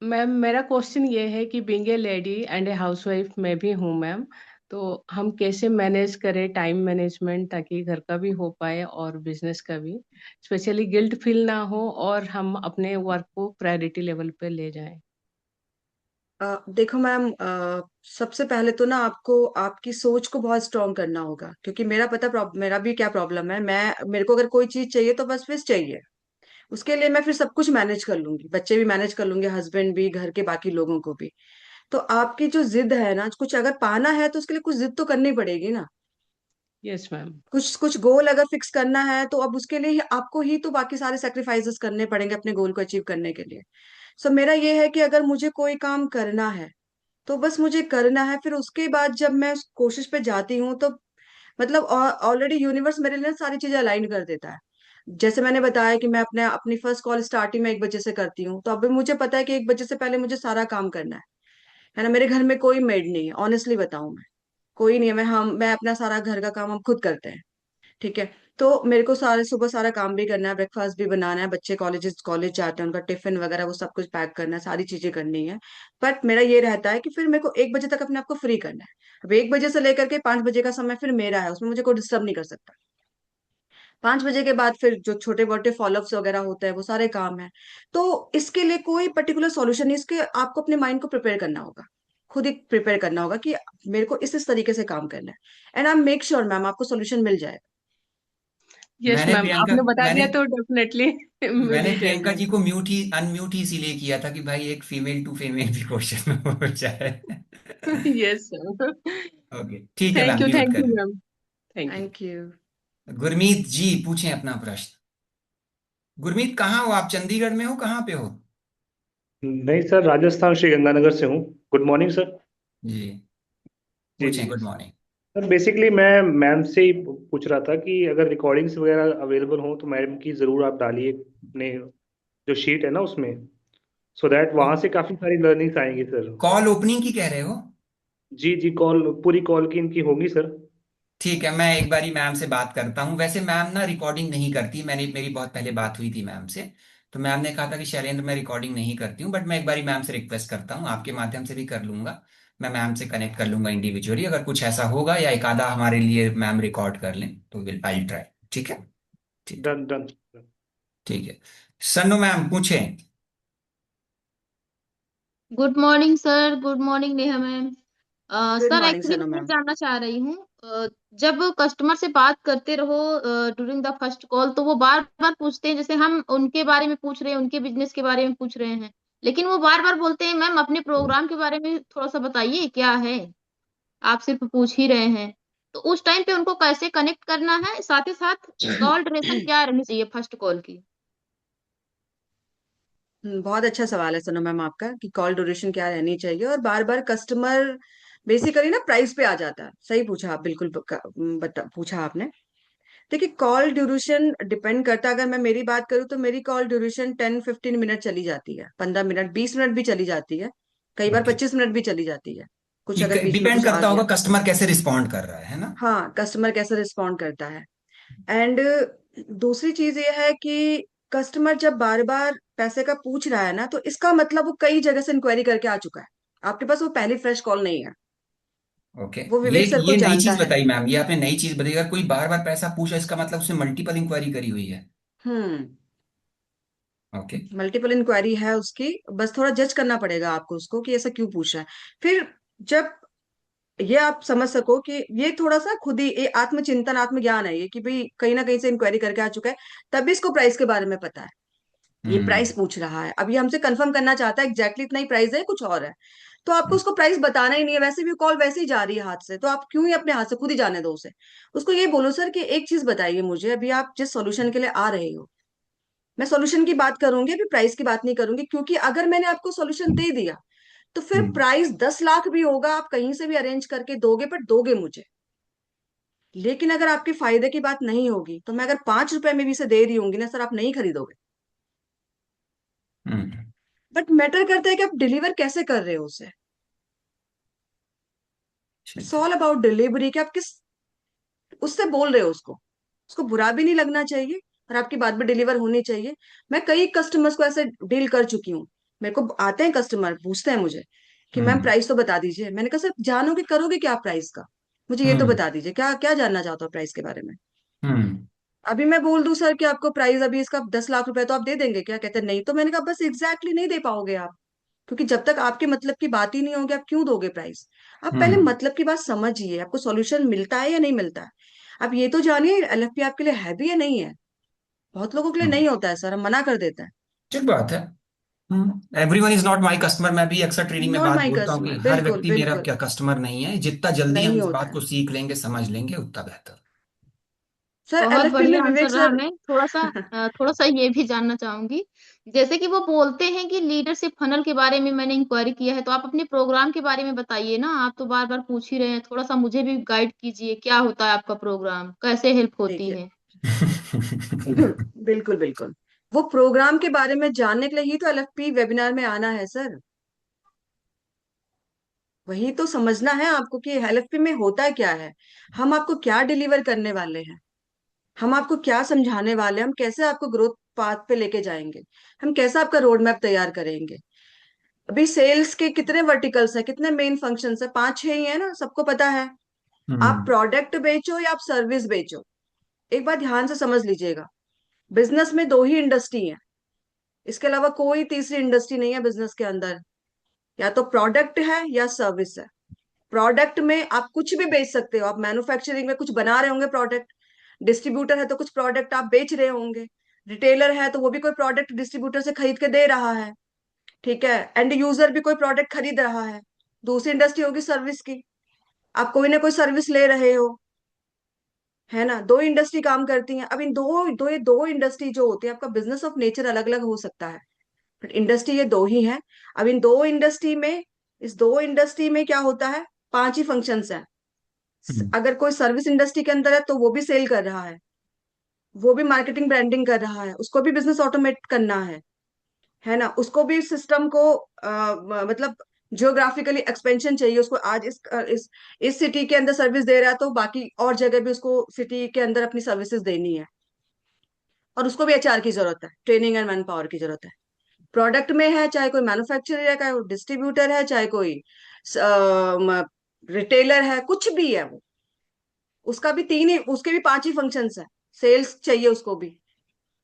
Ma'am मेरा क्वेश्चन ये है कि being a lady and a housewife मैं भी हूँ मैम, तो हम कैसे मैनेज करें टाइम मैनेजमेंट ताकि घर का भी हो पाए और बिजनेस का भी, स्पेशली गिल्ट फील ना हो और हम अपने वर्क को प्रायोरिटी लेवल पे ले जाएं। देखो मैम, सबसे पहले तो ना आपको आपकी सोच को बहुत स्ट्रांग करना होगा, क्योंकि मेरा भी क्या प्रॉब्लम है, मेरे को अगर कोई चीज चाहिए तो बस फिर चाहिए, उसके लिए मैं फिर सब कुछ मैनेज कर लूंगी, बच्चे भी मैनेज कर लूंगी, हस्बैंड भी, घर के बाकी लोगों को भी। तो आपकी जो जिद है ना, कुछ अगर पाना है तो उसके लिए कुछ जिद तो करनी पड़ेगी ना। Yes ma'am. कुछ कुछ गोल अगर फिक्स करना है तो अब उसके लिए ही आपको ही तो बाकी सारे सेक्रीफाइसेस करने पड़ेंगे अपने गोल को अचीव करने के लिए। सो मेरा ये है कि अगर मुझे कोई काम करना है तो बस मुझे करना है, फिर उसके बाद जब मैं उस कोशिश पे जाती हूँ तो मतलब ऑलरेडी यूनिवर्स मेरे लिए सारी चीजें अलाइन कर देता है। जैसे मैंने बताया कि मैं अपनी फर्स्ट कॉल स्टार्टिंग में 1 बजे से करती हूँ, तो अभी मुझे पता है कि 1 बजे से पहले मुझे सारा काम करना है ना। मेरे घर में कोई मेड नहीं है, ऑनेस्टली बताऊं मैं, कोई नहीं है। मैं अपना सारा घर का काम हम खुद करते हैं। ठीक है। तो मेरे को सारे सुबह सारा काम भी करना है, ब्रेकफास्ट भी बनाना है, बच्चे कॉलेज जाते हैं, उनका टिफिन वगैरह वो सब कुछ पैक करना है, सारी चीजें करनी है। बट मेरा ये रहता है कि फिर मेरे को 1 बजे तक अपने आप को फ्री करना है। अब 1 बजे से लेकर के 5 बजे का समय फिर मेरा है, उसमें मुझे कोई डिस्टर्ब नहीं कर सकता। 5 बजे के बाद फिर जो छोटे मोटे फॉलोअप्स वगैरह होते हैं वो सारे काम है। तो इसके लिए कोई पर्टिकुलर सॉल्यूशन नहीं, इसके आपको अपने माइंड को प्रिपेयर करना होगा, खुद ही प्रिपेयर करना होगा कि मेरे को इस तरीके से काम करना है, and I make sure ma'am आपको सोल्यूशन मिल जाएगा। यस मैंने मैम, प्रियंका आपने बता मैंने दिया तो डेफिनेटली मिल मैंने ही प्रियंका जाएगा। जी को अनम्यूट ही इसीलिए किया था कि भाई एक फीमेल टू फीमेल भी क्वेश्चन हो जाए। Yes sir. ओके ठीक है मैम, म्यूट थैंक यू करें। Ma'am. Thank you. Thank you. Gurmeet ji पूछें अपना प्रश्न। गुरमीत कहाँ हो आप, चंडीगढ़ में हो, कहाँ पे हो? नहीं सर, राजस्थान श्रीगंगानगर से हूँ। Good morning sir. जी जी जी पूछें, जी गुड मॉर्निंग। सर, बेसिकली मैं मैम से ही पूछ रहा था कि अगर रिकॉर्डिंग्स वगैरह अवेलेबल हो तो मैम की ज़रूर आप डालिए अपने जो शीट है ना उसमें, सो दैट वहाँ से काफ़ी सारी लर्निंग्स आएंगी सर। कॉल ओपनिंग की कह रहे हो? जी जी, कॉल पूरी कॉल की इनकी होगी सर। ठीक है, मैं एक बारी मैम से बात करता हूँ। वैसे मैम ना रिकॉर्डिंग नहीं करती, मेरी बहुत पहले बात हुई थी मैम से, तो मैम ने कहा था कि शैलेंद्र मैं रिकॉर्डिंग नहीं करती हूँ, बट मैं एक बारी मैम से रिक्वेस्ट करता हूँ, आपके माध्यम से भी कर लूंगा। मैं मैम से कनेक्ट कर लूंगा इंडिविजुअली, अगर कुछ ऐसा होगा या एक आधा हमारे लिए मैम रिकॉर्ड कर लें तो विल आई ट्राई। ठीक है, ठीक है, डन डन। ठीक है। सन्नु मैम पूछें। Good morning sir, good morning Neha ma'am. Good sir morning actually Sannu मैं ये मैम। जानना चाह रही हूँ, जब कस्टमर से बात करते रहो ड्यूरिंग द फर्स्ट कॉल, तो वो बार बार पूछते हैं, जैसे हम उनके बारे में पूछ रहे हैं, उनके बिजनेस के बारे में पूछ रहे हैं, लेकिन वो बार बार बोलते हैं मैम अपने प्रोग्राम के बारे में थोड़ा सा बताइए क्या है, आप सिर्फ पूछ ही रहे हैं। तो उस टाइम पे उनको कैसे कनेक्ट करना है, साथ ही साथ कॉल ड्यूरेशन क्या रहनी चाहिए फर्स्ट कॉल की? बहुत अच्छा सवाल है सनू मैम आपका, कि कॉल ड्यूरेशन क्या रहनी चाहिए, और बार बार कस्टमर बेसिकली ना प्राइस पे आ जाता है। सही पूछा आप, बिल्कुल पूछा आपने। देखिए, कॉल ड्यूरेशन डिपेंड करता है, अगर मैं मेरी बात करूँ तो मेरी कॉल ड्यूरेशन 10-15 मिनट चली जाती है, 15 मिनट, 20 मिनट भी चली जाती है, कई बार ओके, 25 मिनट भी चली जाती है, कुछ अगर बीच में डिपेंड कुछ आ करता होगा गया। कस्टमर कैसे रिस्पॉन्ड कर रहा है ना। हाँ, कस्टमर कैसे रिस्पॉन्ड करता है। एंड दूसरी चीज ये है कि कस्टमर जब बार बार पैसे का पूछ रहा है ना, तो इसका मतलब वो कई जगह से इंक्वायरी करके आ चुका है। आपके पास वो पहली फ्रेश कॉल नहीं है। ओके। वो ये विवेक सर को ये नई जानता चीज है। बताई मैम, ये आपने नई चीज बताई। अगर कोई बार बार पैसा पूछा इसका मतलब उसने मल्टीपल इंक्वायरी करी हुई है। हम्म। ओके। मल्टीपल इंक्वायरी है उसकी। बस थोड़ा जज करना पड़ेगा आपको उसको कि ऐसा क्यों पूछ रहा है। फिर जब ये आप समझ सको कि ये थोड़ा सा खुद ही ये आत्मचिंतन आत्मज्ञान है ये, कि भाई कहीं ना कहीं से इंक्वायरी करके आ चुका है, तभी इसको प्राइस के बारे में पता है। ये प्राइस हम्म। पूछ रहा है, अब ये हमसे कंफर्म करना चाहता है एग्जैक्टली इतना ही प्राइस है, कुछ और है। तो आपको उसको प्राइस बताना ही नहीं है, वैसे भी कॉल वैसे ही जा रही है हाथ से, तो आप क्यों ही अपने हाथ से खुद ही जाने दो उसे। उसको ये बोलो सर कि एक चीज बताइए मुझे, अभी आप जिस सॉल्यूशन के लिए आ रहे हो, मैं सॉल्यूशन की बात करूंगी, अभी प्राइस की बात नहीं करूंगी, क्योंकि अगर मैंने आपको सॉल्यूशन दे दिया तो फिर हम्म। प्राइस 10 लाख भी होगा, आप कहीं से भी अरेंज करके दोगे, पर दोगे मुझे। लेकिन अगर आपके फायदे की बात नहीं होगी, तो मैं अगर 5 रुपए में भी इसे दे रही होंगी ना सर, आप नहीं खरीदोगे। हम्म। बट मैटर करता है कि आप डिलीवर कैसे कर रहे हो उसे। इट्स ठीक है। ऑल अबाउट डिलीवरी, कि आप किस उससे बोल रहे हो उसको। उसको बुरा भी नहीं लगना चाहिए, और आपकी बात भी डिलीवर होनी चाहिए। मैं कई कस्टमर्स को ऐसे डील कर चुकी हूँ। मेरे को आते हैं कस्टमर, पूछते हैं मुझे कि मैम हम्म। प्राइस तो बता दीजिए। मैंने कहा सर जानोगे करोगे क्या प्राइस का, मुझे ये तो हम्म। बता दीजिए, क्या क्या जानना चाहते हो प्राइस के बारे में। हम्म। अभी मैं बोल दूं सर कि आपको प्राइस अभी इसका 10 लाख रुपए, तो आप दे देंगे क्या? कहते हैं नहीं। तो मैंने कहा बस एग्जैक्टली नहीं दे पाओगे आप, क्योंकि जब तक आपके मतलब की बात ही नहीं होगी, आप क्यों दोगे प्राइस। आप पहले हम्म। मतलब की बात समझिए, आपको सॉल्यूशन मिलता है या नहीं मिलता है। आप ये तो जानिए एलएफपी आपके लिए है भी या नहीं है। बहुत लोगों के लिए हम्म। नहीं होता है सर, हम मना कर देते हैं। ठीक बात है। Everyone is not my customer. मैं भी अक्सर ट्रेनिंग में नॉट बात माई बोलता हूँ कि कस्टमर, हर बिल्कुल व्यक्ति मेरा बिल्कुल। क्या कस्टमर नहीं है। जितना जल्दी हम नहीं इस होता बात है को सीख लेंगे, समझ लेंगे, उतना बेहतर। सर। बहुत एलएफपी में बढ़िया विवेक आंसर रहा। सर मैं थोड़ा सा ये भी जानना चाहूंगी। जैसे कि वो बोलते हैं कि लीडरशिप फनल के बारे में मैंने इंक्वायरी किया है, तो आप अपने प्रोग्राम के बारे में बताइए ना। आप तो बार बार पूछ ही रहे हैं, थोड़ा सा मुझे भी गाइड कीजिए, क्या होता है आपका प्रोग्राम, कैसे हेल्प होती देखिए। है। बिल्कुल बिल्कुल। वो प्रोग्राम के बारे में जानने के लिए ही तो एलएफपी वेबिनार में आना है सर। वही तो समझना है आपको कि एलएफपी में होता क्या है, हम आपको क्या डिलीवर करने वाले हैं, हम आपको क्या समझाने वाले हैं, हम कैसे आपको ग्रोथ पाथ पे लेके जाएंगे, हम कैसा आपका रोड मैप तैयार करेंगे। अभी सेल्स के कितने वर्टिकल्स हैं, कितने मेन फंक्शंस हैं? 5-6 ही है ना, सबको पता है। आप हम्म। प्रोडक्ट बेचो या आप सर्विस बेचो, एक बात ध्यान से समझ लीजिएगा। बिजनेस में दो ही इंडस्ट्री है, इसके अलावा कोई तीसरी इंडस्ट्री नहीं है बिजनेस के अंदर। या तो प्रोडक्ट है या सर्विस है। प्रोडक्ट में आप कुछ भी बेच सकते हो, आप मैन्युफैक्चरिंग में कुछ बना रहे होंगे प्रोडक्ट, डिस्ट्रीब्यूटर है तो कुछ प्रोडक्ट आप बेच रहे होंगे, रिटेलर है तो वो भी कोई प्रोडक्ट डिस्ट्रीब्यूटर से खरीद के दे रहा है, ठीक है। एंड यूजर भी कोई प्रोडक्ट खरीद रहा है। दूसरी इंडस्ट्री होगी सर्विस की, आप कोई ना कोई सर्विस ले रहे हो, है ना। दो इंडस्ट्री काम करती हैं। अब इन दो इंडस्ट्री जो होती है, आपका बिजनेस ऑफ नेचर अलग अलग हो सकता है, बट इंडस्ट्री ये दो ही है। अब इन दो इंडस्ट्री में, इस दो इंडस्ट्री में क्या होता है, 5 ही फंक्शंस हैं। हम्म। अगर कोई सर्विस इंडस्ट्री के अंदर है तो वो भी सेल कर रहा है, वो भी मार्केटिंग ब्रांडिंग कर रहा है, उसको भी बिजनेस ऑटोमेट करना है ना। उसको भी सिस्टम को मतलब जियोग्राफिकली एक्सपेंशन चाहिए उसको। आज इस सिटी के अंदर सर्विस दे रहा है, तो बाकी और जगह भी उसको सिटी के अंदर अपनी सर्विसेज देनी है। और उसको भी एचआर की जरूरत है, ट्रेनिंग एंड मैन पावर की जरूरत है। प्रोडक्ट में है, चाहे कोई मैन्युफैक्चरर है, चाहे कोई डिस्ट्रीब्यूटर है, चाहे कोई रिटेलर है, कुछ भी है वो, उसका भी तीन ही, उसके भी 5 ही फंक्शंस है। सेल्स चाहिए उसको भी।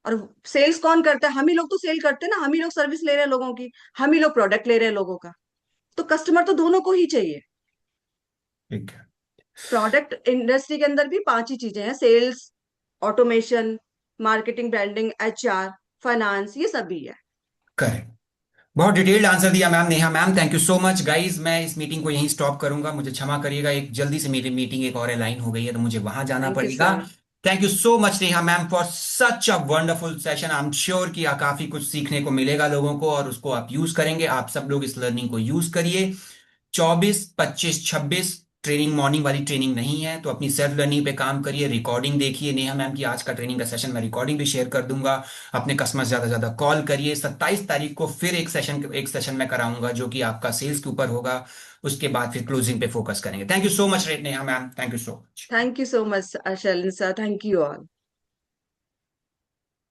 और सेल्स कौन करता है? हम ही लोग तो सेल करते हैं ना, हम ही लोग सर्विस ले रहे हैं लोगों की, हम ही लोग प्रोडक्ट ले रहे हैं लोगों का। तो कस्टमर तो दोनों को ही चाहिए। ठीक है। प्रोडक्ट इंडस्ट्री के अंदर भी 5 ही चीजें हैं, sales, automation, marketing branding, HR, finance, ये सब भी है। करेक्ट। बहुत डिटेल्ड आंसर दिया ma'am, Neha ma'am. Thank you so much guys. मैं इस मीटिंग को यहीं स्टॉप करूंगा, मुझे क्षमा करिएगा, एक जल्दी से मेरी मीटिंग एक और अलाइन हो गई है, तो मुझे वहां जाना थैंक यू पड़ेगा। Sir. Thank you so much Neha ma'am for such a wonderful session. I am sure कि काफी कुछ सीखने को मिलेगा लोगों को, और उसको आप यूज करेंगे। आप सब लोग इस लर्निंग को यूज करिए। 24, 25, 26 ट्रेनिंग, मॉर्निंग वाली ट्रेनिंग नहीं है, तो अपनी सेल्फ लर्निंग पे काम करिए। रिकॉर्डिंग देखिए नेहा मैम की, आज का ट्रेनिंग का सेशन मैं रिकॉर्डिंग भी शेयर कर दूंगा। अपने कस्टमर ज्यादा से ज्यादा कॉल करिए। 27 तारीख को फिर एक सेशन में कराऊंगा, जो कि आपका सेल्स के ऊपर होगा। उसके बाद फिर क्लोजिंग पे फोकस करेंगे। Thank you so much Neha ma'am, thank you so much. Thank you so much Shailin sir, thank you all.